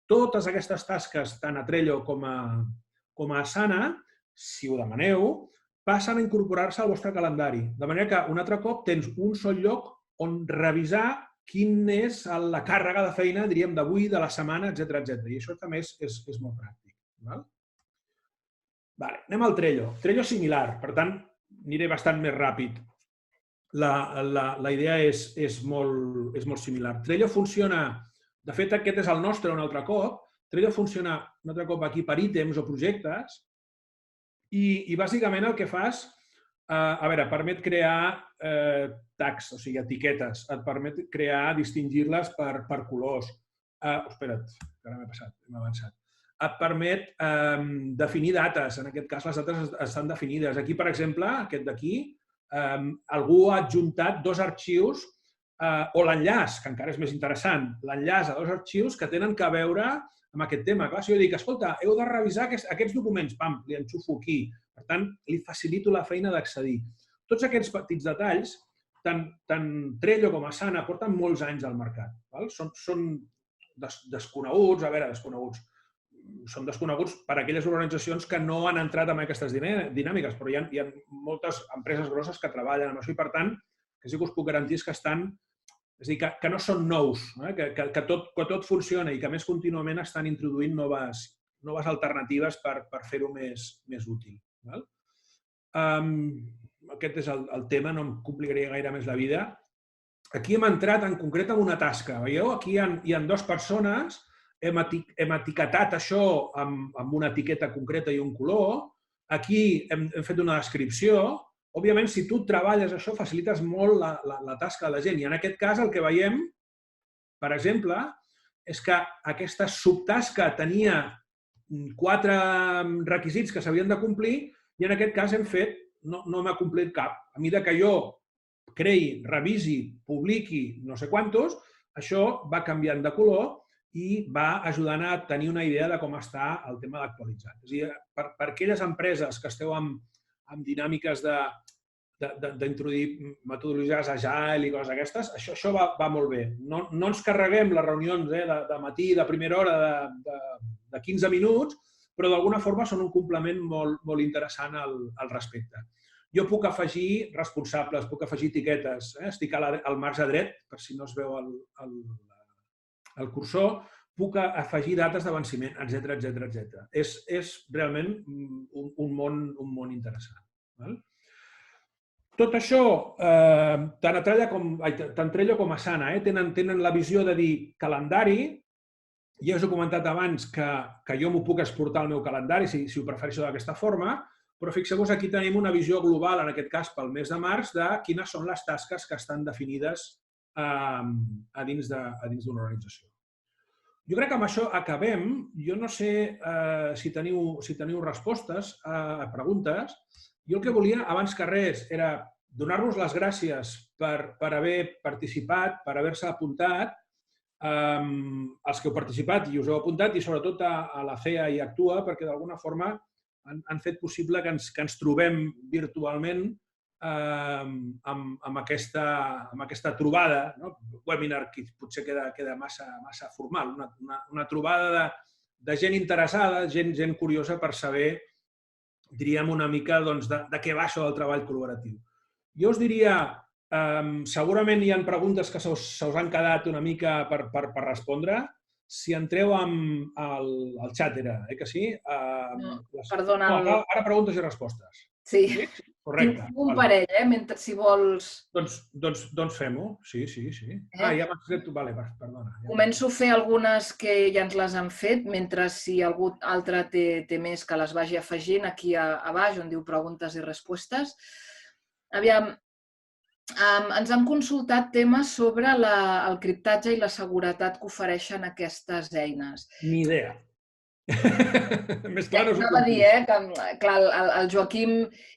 Totes aquestes tasques, tant a Trello com a Asana, si ho demaneu, passen a incorporar-se al vostre calendari. De manera que un altre cop tens un sol lloc on revisar quin és la càrrega de feina, diríem, d'avui, de la setmana, etc. I això també és molt pràctic. Anem al Trello. Trello similar, per tant, aniré bastant més ràpid. La idea és molt similar. Trello funciona, de fet, aquest és el nostre un altre cop. Trello funciona un altre cop aquí per ítems o projectes i bàsicament el que fas, permet crear tags, o sigui, etiquetes. Et permet crear, distingir-les per colors. Espera't, que ara m'he passat, hem avançat. Et permet definir dates. En aquest cas, les dates estan definides. Aquí, per exemple, aquest d'aquí, algú ha adjuntat dos arxius o l'enllaç, que encara és més interessant, l'enllaç a dos arxius que tenen a veure amb aquest tema. Clar, si jo dic, escolta, heu de revisar aquests documents, pam, li enxufo aquí. Per tant, li facilito la feina d'accedir. Tots aquests petits detalls, tant Trello com Asana, porten molts anys al mercat. Són desconeguts, són desconeguts per a aquelles organitzacions que no han entrat en aquestes dinàmiques, però hi ha moltes empreses grosses que treballen amb això i, per tant, que sí que us puc garantir que estan, és a dir, que no són nous, que tot funciona i que, a més, contínuament estan introduint noves alternatives per fer-ho més útil. Aquest és el tema, no em complicaria gaire més la vida. Aquí hem entrat en concret en una tasca. Veieu? Aquí hi ha 2 persones, hem etiquetat això amb una etiqueta concreta i un color. Aquí hem fet una descripció. Òbviament, si tu treballes això, facilites molt la tasca de la gent. I en aquest cas el que veiem, per exemple, és que aquesta subtasca tenia 4 requisits que s'havien de complir i en aquest cas hem fet, no m'ha complit cap. A mesura que jo creï, revisi, publiqui no sé quantos, això va canviant de color i va ajudant a tenir una idea de com està el tema d'actualitzat. És a dir, per aquelles empreses que esteu amb dinàmiques d'introduir metodologies agile i coses d'aquestes, això va molt bé. No ens carreguem les reunions de matí, de primera hora, de 15 minuts, però d'alguna forma són un complement molt interessant al respecte. Jo puc afegir responsables, puc afegir etiquetes. Estic al marge dret, per si no es veu el cursor, puc afegir dates de venciment, etc. És realment un món interessant. Tot això, tant Trello com Asana, tenen la visió de dir calendari. Ja us he comentat abans que jo m'ho puc exportar al meu calendari, si ho prefereixo d'aquesta forma, però fixeu-vos, aquí tenim una visió global, en aquest cas pel mes de març, de quines són les tasques que estan definides a dins d'una organització. Jo crec que amb això acabem. Jo no sé si teniu respostes a preguntes. Jo el que volia, abans que res, era donar-vos les gràcies per haver participat, per haver-se apuntat, els que heu participat i us heu apuntat, i sobretot a la CEA i Actua, perquè d'alguna forma han fet possible que ens trobem virtualment amb aquesta trobada, webinar que potser queda massa formal, una trobada de gent interessada, gent curiosa per saber, diríem, una mica de què va això del treball col·laboratiu. Jo us diria, segurament hi ha preguntes que se us han quedat una mica per respondre. Si entreu al xat, que sí? Perdona. Ara preguntes i respostes. Sí. Correcte. Tinc un parell, si vols... Doncs fem-ho. Sí. Ja m'has tret... Vale, perdona. Començo a fer algunes que ja ens les han fet, mentre si algú altre té més que les vagi afegint aquí a baix, on diu preguntes i respostes. Aviam, ens han consultat temes sobre el criptatge i la seguretat que ofereixen aquestes eines. Ni idea. Més clar no s'ho anava a dir, que el Joaquim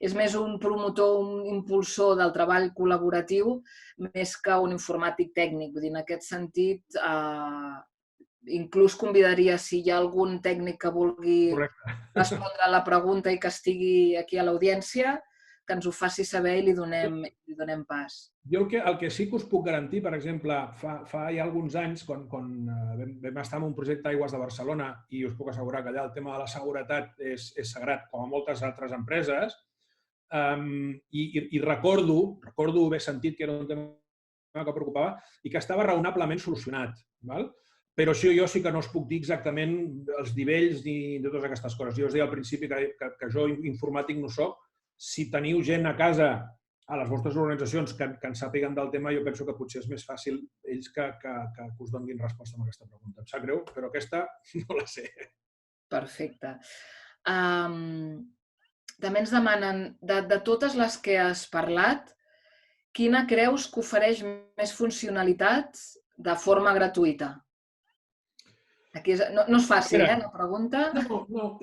és més un promotor, un impulsor del treball col·laboratiu, més que un informàtic tècnic. Vull dir, en aquest sentit, inclús convidaria, si hi ha algun tècnic que vulgui respondre a la pregunta i que estigui aquí a l'audiència, que ens ho faci saber i li donem pas. Jo el que sí que us puc garantir, per exemple, fa ja alguns anys, quan vam estar en un projecte d'Aigües de Barcelona, i us puc assegurar que allà el tema de la seguretat és sagrat, com a moltes altres empreses, i recordo haver sentit que era un tema que preocupava i que estava raonablement solucionat. Però això jo sí que no us puc dir exactament els nivells ni de totes aquestes coses. Jo us deia al principi que jo informàtic no soc. Si teniu gent a casa, a les vostres organitzacions, que en sàpiguen del tema, jo penso que potser és més fàcil ells que us donin resposta a aquesta pregunta. Em sap greu, però aquesta no la sé. Perfecte. També ens demanen, de totes les que has parlat, quina creus que ofereix més funcionalitats de forma gratuïta? Aquí no és fàcil, la pregunta. No,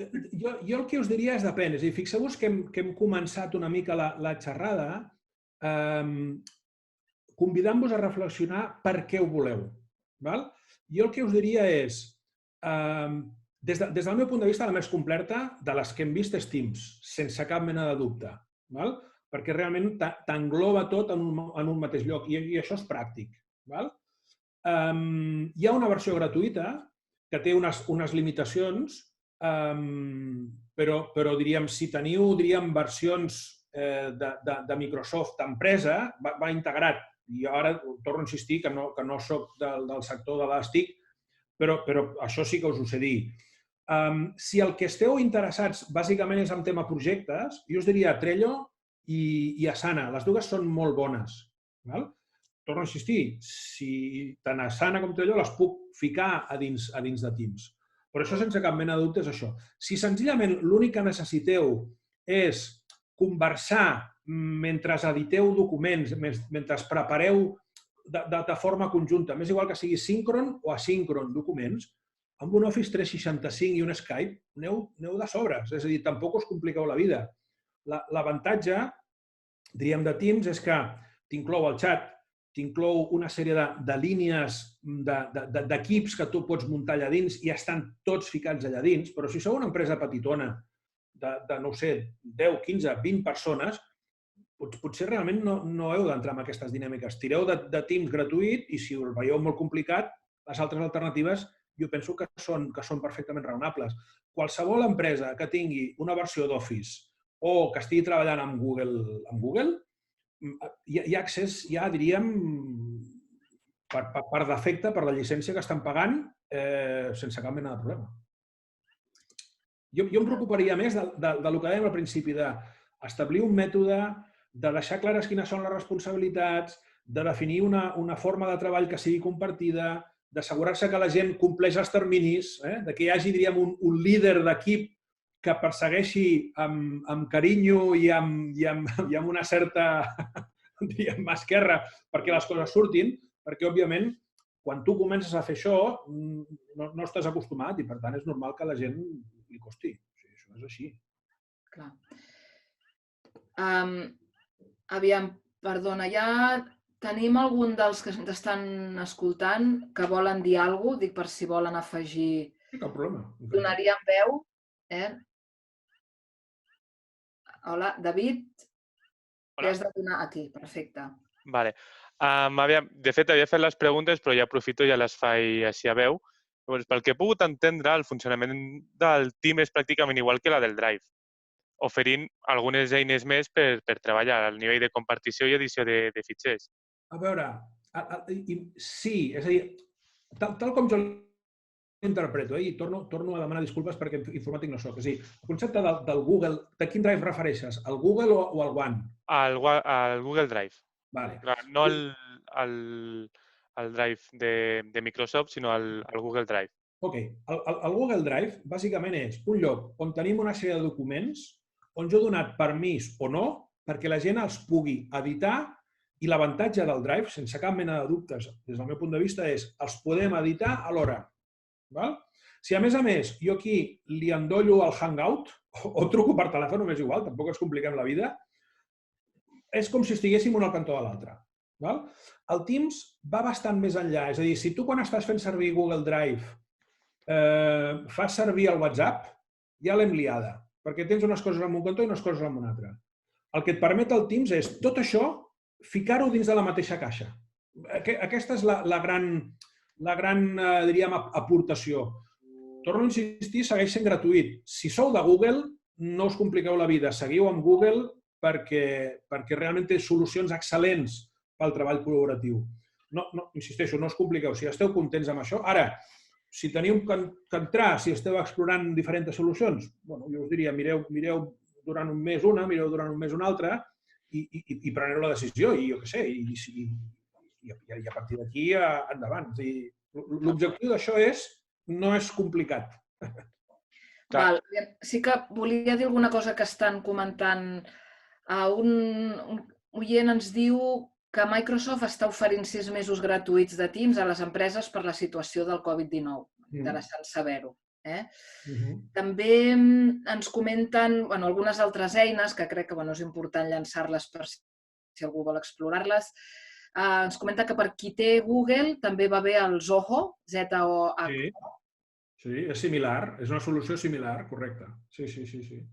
jo el que us diria és depèn. És a dir, fixeu-vos que hem començat una mica la xerrada convidant-vos a reflexionar per què ho voleu. Jo el que us diria és, des del meu punt de vista, la més completa de les que hem vist és Teams, sense cap mena de dubte. perquè realment t'engloba tot en un mateix lloc i això és pràctic. Hi ha una versió gratuïta que té unes limitacions, però diríem, si teniu versions de Microsoft d'empresa, va integrat. I ara torno a insistir que no soc del sector de l'Elàstic, però això sí que us ho sé dir. Si el que esteu interessats bàsicament és en tema projectes, jo us diria Trello i Asana. Les dues són molt bones. Torno a insistir, si tant Asana com Trello les puc ficar a dins de Teams. Però això sense cap mena de dubte és això. Si senzillament l'únic que necessiteu és conversar mentre editeu documents, mentre prepareu de forma conjunta, m'és igual que sigui síncron o asíncron documents, amb un Office 365 i un Skype aneu de sobres. És a dir, tampoc us compliqueu la vida. L'avantatge, diríem, de Teams és que t'inclou el xat, t'inclou una sèrie de línies d'equips que tu pots muntar allà dins i estan tots ficats allà dins, però si sou una empresa petitona de no sé, 10, 15, 20 persones, potser realment no heu d'entrar en aquestes dinàmiques. Tireu de Teams gratuït i si us veieu molt complicat, les altres alternatives jo penso que són perfectament raonables. Qualsevol empresa que tingui una versió d'Office o que estigui treballant amb Google, hi ha accés, ja diríem, per defecte, per la llicència que estan pagant, sense cap mena de problema. Jo em preocuparia més del que dèiem al principi, d'establir un mètode, de deixar clares quines són les responsabilitats, de definir una forma de treball que sigui compartida, d'assegurar-se que la gent compleix els terminis, de que hi hagi, diríem, un líder d'equip que persegueixi amb carinyo i amb una certa, diríem, mà esquerra perquè les coses surtin, perquè, òbviament, quan tu comences a fer això, no estàs acostumat i, per tant, és normal que a la gent li costi. Això és així. Clar. Aviam, perdona, ja tenim algun dels que ens estan escoltant que volen dir alguna cosa, dic per si volen afegir... Cap problema. Donaríem veu. Hola, David. Hola. Has de donar aquí, perfecte. Vale. De fet, havia fet les preguntes, però ja aprofito i ja les faig així a veu. Pel que he pogut entendre, el funcionament del Team és pràcticament igual que la del Drive, oferint algunes eines més per treballar al nivell de compartició i edició de fitxers. A veure, sí, és a dir, tal com jo l'interpreto, i torno a demanar disculpes perquè informàtic no soc. És a dir, el concepte del Google, de quin Drive refereixes? El Google o el One? El Google Drive. Vale. No el Drive de Microsoft, sinó el Google Drive. Ok. El Google Drive bàsicament és un lloc on tenim una sèrie de documents on jo he donat permís o no perquè la gent els pugui editar i l'avantatge del Drive, sense cap mena de dubtes, des del meu punt de vista, és els podem editar alhora. Si a més jo aquí li endollo el Hangout o truco per telèfon, m'és igual, tampoc ens compliquem la vida, és com si estiguéssim un al cantó de l'altre. El Teams va bastant més enllà. És a dir, si tu quan estàs fent servir Google Drive fas servir el WhatsApp, ja l'hem liada, perquè tens unes coses en un cantó i unes coses en un altre. El que et permet el Teams és tot això ficar-ho dins de la mateixa caixa. Aquesta és la gran, diríem, aportació. Torno a insistir, segueix sent gratuït. Si sou de Google, no us compliqueu la vida. Seguiu amb Google perquè realment té solucions excel·lents pel treball col·laboratiu. Insisteixo, no us compliqueu. Si esteu contents amb això... Ara, si teniu que entrar, si esteu explorant diferents solucions, jo us diria, mireu durant un mes una, mireu durant un mes una altra i preneu la decisió, i jo què sé, i a partir d'aquí endavant. L'objectiu d'això no és complicat. Sí que volia dir alguna cosa que estan comentant. Un oient ens diu que Microsoft està oferint 6 mesos gratuïts de Teams a les empreses per la situació del Covid-19. Interessant saber-ho. També ens comenten algunes altres eines que crec que és important llançar-les per si algú vol explorar-les. Ens comenta que per qui té Google també va bé el Zoho, Z-O-H-O, Sí, és similar, és una solució similar, correcte. Sí.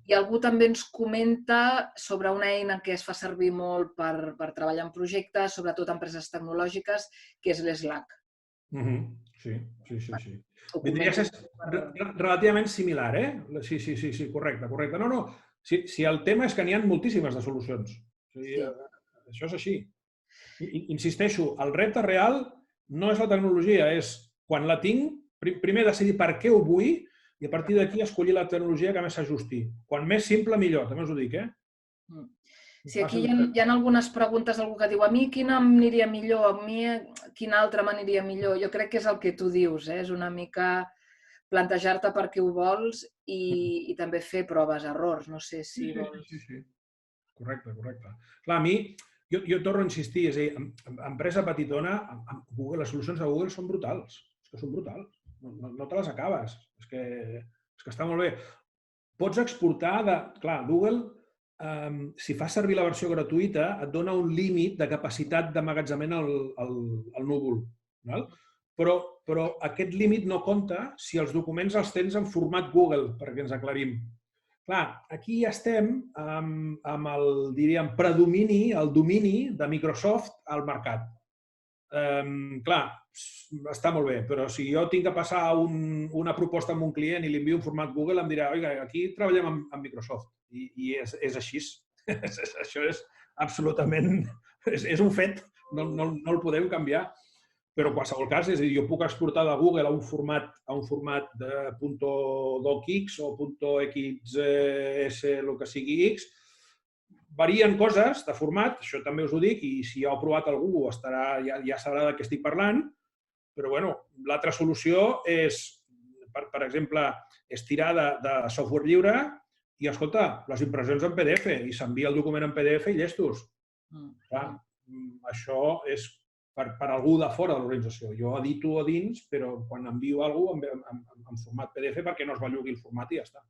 I algú també ens comenta sobre una eina que es fa servir molt per treballar en projectes, sobretot empreses tecnològiques, que és l'Slack. Sí. Ho Vindria a ser comento relativament similar, eh? Sí, correcte. No. Si el tema és que n'hi ha moltíssimes de solucions. Sí. Això és així. Insisteixo, el repte real no és la tecnologia, és quan la tinc, primer decidir per què ho vull i a partir d'aquí escollir la tecnologia que més s'ajusti. Quan més simple, millor, també us ho dic, eh? Sí, aquí hi ha algunes preguntes d'algú que diu a mi quina m'aniria millor, a mi quina altra m'aniria millor. Jo crec que és el que tu dius, és una mica plantejar-te per què ho vols i també fer proves, errors. No sé si vols... Sí. Correcte. Clar, a mi, jo torno a insistir, és a dir, empresa petitona, Google, les solucions de Google són brutals. És que són brutals. No te les acabes. És que està molt bé. Pots exportar de... Clar, Google, si fas servir la versió gratuïta, et dona un límit de capacitat d'emmagatzemament al núvol. Però aquest límit no compta si els documents els tens en format Google, perquè ens aclarim. Clar, aquí ja estem amb el, diríem, predomini, el domini de Microsoft al mercat. Clar, està molt bé, però si jo tinc que passar una proposta amb un client i li envio un format Google, em dirà, oiga, aquí treballem amb Microsoft. I és així. Això és absolutament... És un fet, no el podem canviar. Però en qualsevol cas, és a dir, jo puc exportar de Google a un format de .docx o .xs, el que sigui X. Varien coses de format, això també us ho dic, i si ja ho ha provat algú ja sabrà de què estic parlant, però bueno, l'altra solució és, per exemple, és tirar de software lliure i, escolta, les impressions en PDF, i s'envia el document en PDF i llestos. Clar, això és per algú de fora de l'organització. Jo edito a dins, però quan envio alguna cosa en format PDF perquè no es bellugui el format i ja està.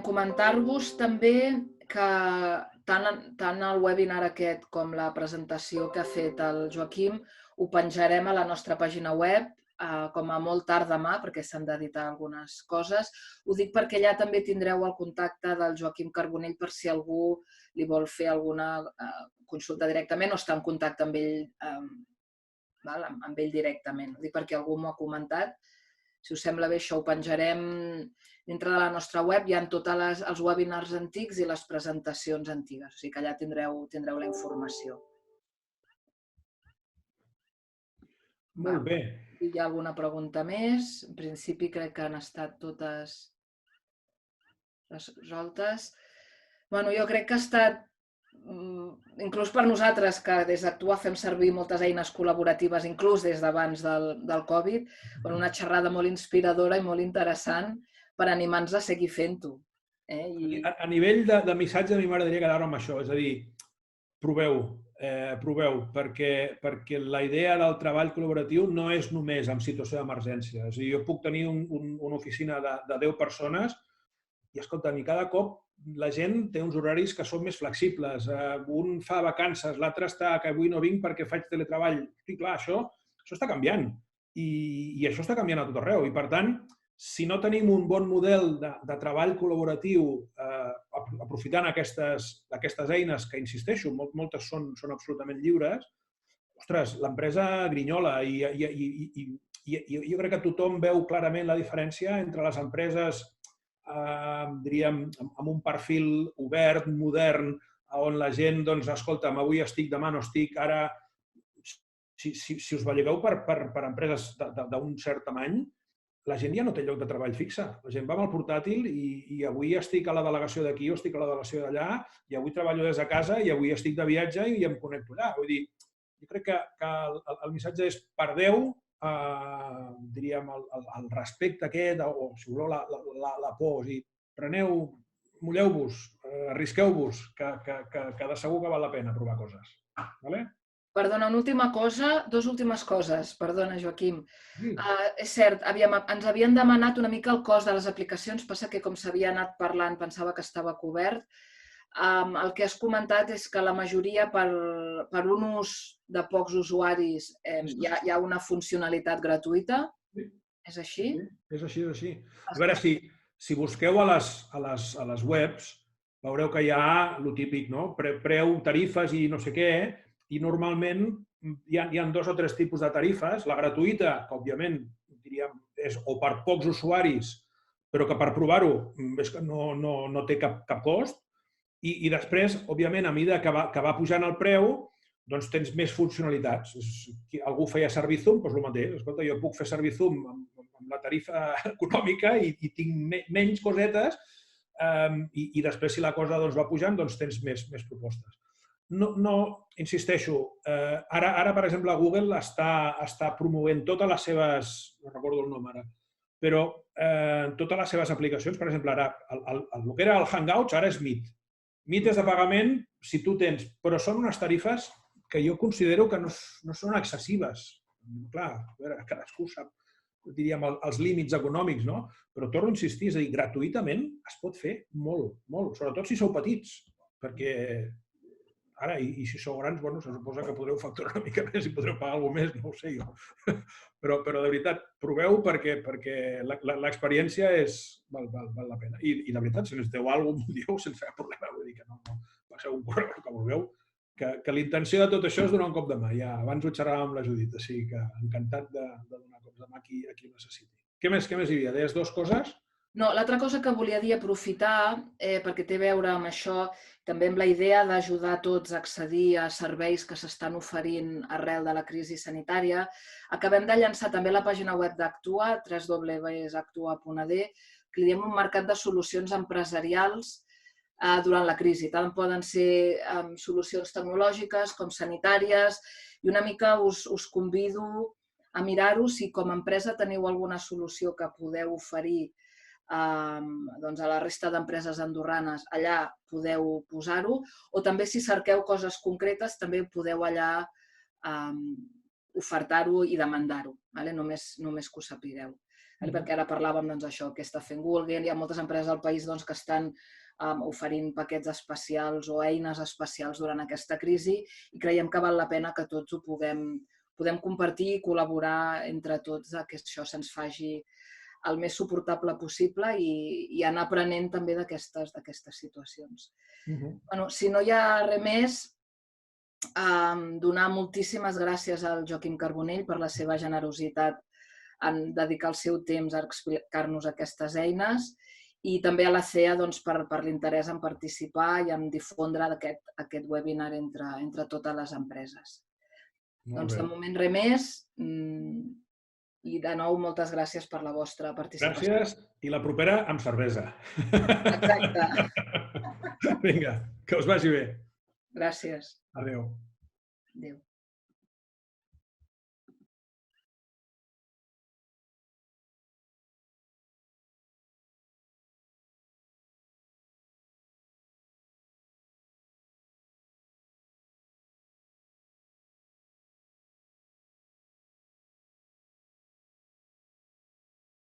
Comentar-vos també que tant el webinar aquest com la presentació que ha fet el Joaquim ho penjarem a la nostra pàgina web com a molt tard demà, perquè s'han d'editar algunes coses. Ho dic perquè allà també tindreu el contacte del Joaquim Carbonell per si algú li vol fer alguna consulta directament o està en contacte amb ell directament. Ho dic perquè algú m'ho ha comentat. Si us sembla bé, això ho penjarem dintre de la nostra web. Hi ha tots els webinars antics i les presentacions antigues. O sigui que allà tindreu la informació. Molt bé. Hi ha alguna pregunta més? En principi crec que han estat totes resoltes. Bueno, jo crec que ha estat, inclús per nosaltres, que des d'Actua fem servir moltes eines col·laboratives, inclús des d'abans del Covid, una xerrada molt inspiradora i molt interessant per animar-nos a seguir fent-ho. A nivell de missatge, a mi m'agradaria quedar-me amb això, és a dir, proveu, perquè la idea del treball col·laboratiu no és només en situació d'emergència. És a dir, jo puc tenir una oficina de 10 persones i, escolta'm, cada cop la gent té uns horaris que són més flexibles. Un fa vacances, l'altre està que avui no vinc perquè faig teletreball. I clar, això està canviant. I això està canviant a tot arreu. I, per tant, si no tenim un bon model de treball col·laboratiu aprofitant aquestes eines que, insisteixo, moltes són absolutament lliures, ostres, l'empresa grinyola i jo crec que tothom veu clarament la diferència entre les empreses, diríem, amb un perfil obert, modern, on la gent, doncs, escolta'm, avui estic, demà no estic, ara, si us bellugueu per empreses d'un cert tamany, la gent ja no té lloc de treball fixe. La gent va amb el portàtil i avui estic a la delegació d'aquí o estic a la delegació d'allà i avui treballo des de casa i avui estic de viatge i em connecto allà. Vull dir, jo crec que el missatge és perdeu, diríem, el respecte aquest o, si voleu, la por. O sigui, preneu, mulleu-vos, arrisqueu-vos, que de segur que val la pena provar coses. Vale? Perdona, una última cosa, dues últimes coses. Perdona, Joaquim. És cert, ens havien demanat una mica el cost de les aplicacions, passa que com s'havia anat parlant pensava que estava cobert. El que has comentat és que la majoria, per un ús de pocs usuaris, hi ha una funcionalitat gratuïta, És així? És així, és així. A veure, si busqueu a les webs, veureu que hi ha el típic, no? Preu, tarifes i no sé què, i normalment hi ha 2 o 3 tipus de tarifes. La gratuïta, que òbviament diríem és o per pocs usuaris, però que per provar-ho no té cap cost. I després, òbviament, a mesura que va pujant el preu, doncs tens més funcionalitats. Algú feia servir Zoom, doncs el mateix. Escolta, jo puc fer servir Zoom amb la tarifa econòmica i tinc menys cosetes i després, si la cosa va pujant, doncs tens més propostes. No, insisteixo, ara, per exemple, Google està promovent totes les seves, no recordo el nom ara, però totes les seves aplicacions, per exemple, ara, el que era el Hangouts, ara és Meet. Meet és de pagament si tu tens, però són unes tarifes que jo considero que no són excessives. Clar, a veure, cadascú sap, diríem, els límits econòmics, no? Però torno a insistir, és a dir, gratuïtament es pot fer molt, molt, sobretot si sou petits, perquè ara, i si sou grans, bueno, se suposa que podreu facturar una mica més i podreu pagar alguna més, no ho sé jo. Però de veritat, proveu perquè l'experiència val la pena. I de veritat, si necessiteu alguna cosa, m'ho dieu sense cap problema. Vull dir que no passeu un correu que vulgueu, que l'intenció de tot això és donar un cop de mà. Ja abans ho xerràvem amb la Judit, així que encantat de donar cops de mà a qui ho necessiti. Què més hi havia? Deies 2 coses? No, l'altra cosa que volia dir, aprofitar, perquè té a veure amb això, també amb la idea d'ajudar tots a accedir a serveis que s'estan oferint arrel de la crisi sanitària. Acabem de llançar també la pàgina web d'Actua, www.actua.d, que li diem un mercat de solucions empresarials durant la crisi. Tant poden ser solucions tecnològiques com sanitàries, i una mica us convido a mirar-ho si com a empresa teniu alguna solució que podeu oferir a la resta d'empreses andorranes, allà podeu posar-ho, o també si cerqueu coses concretes també podeu allà ofertar-ho i demandar-ho, només que ho sapigueu. Perquè ara parlàvem d'això que està fent Google, hi ha moltes empreses al país que estan oferint paquets especials o eines especials durant aquesta crisi i creiem que val la pena que tots ho podem compartir i col·laborar entre tots que això se'ns faci el més suportable possible i anar aprenent també d'aquestes situacions. Si no hi ha res més, donar moltíssimes gràcies al Joaquim Carbonell per la seva generositat en dedicar el seu temps a explicar-nos aquestes eines i també a la CEA per l'interès en participar i en difondre aquest webinar entre totes les empreses. De moment res més. I de nou, moltes gràcies per la vostra participació. Gràcies i la propera amb cervesa. Exacte. Vinga, que us vagi bé. Gràcies. Adéu. Adéu.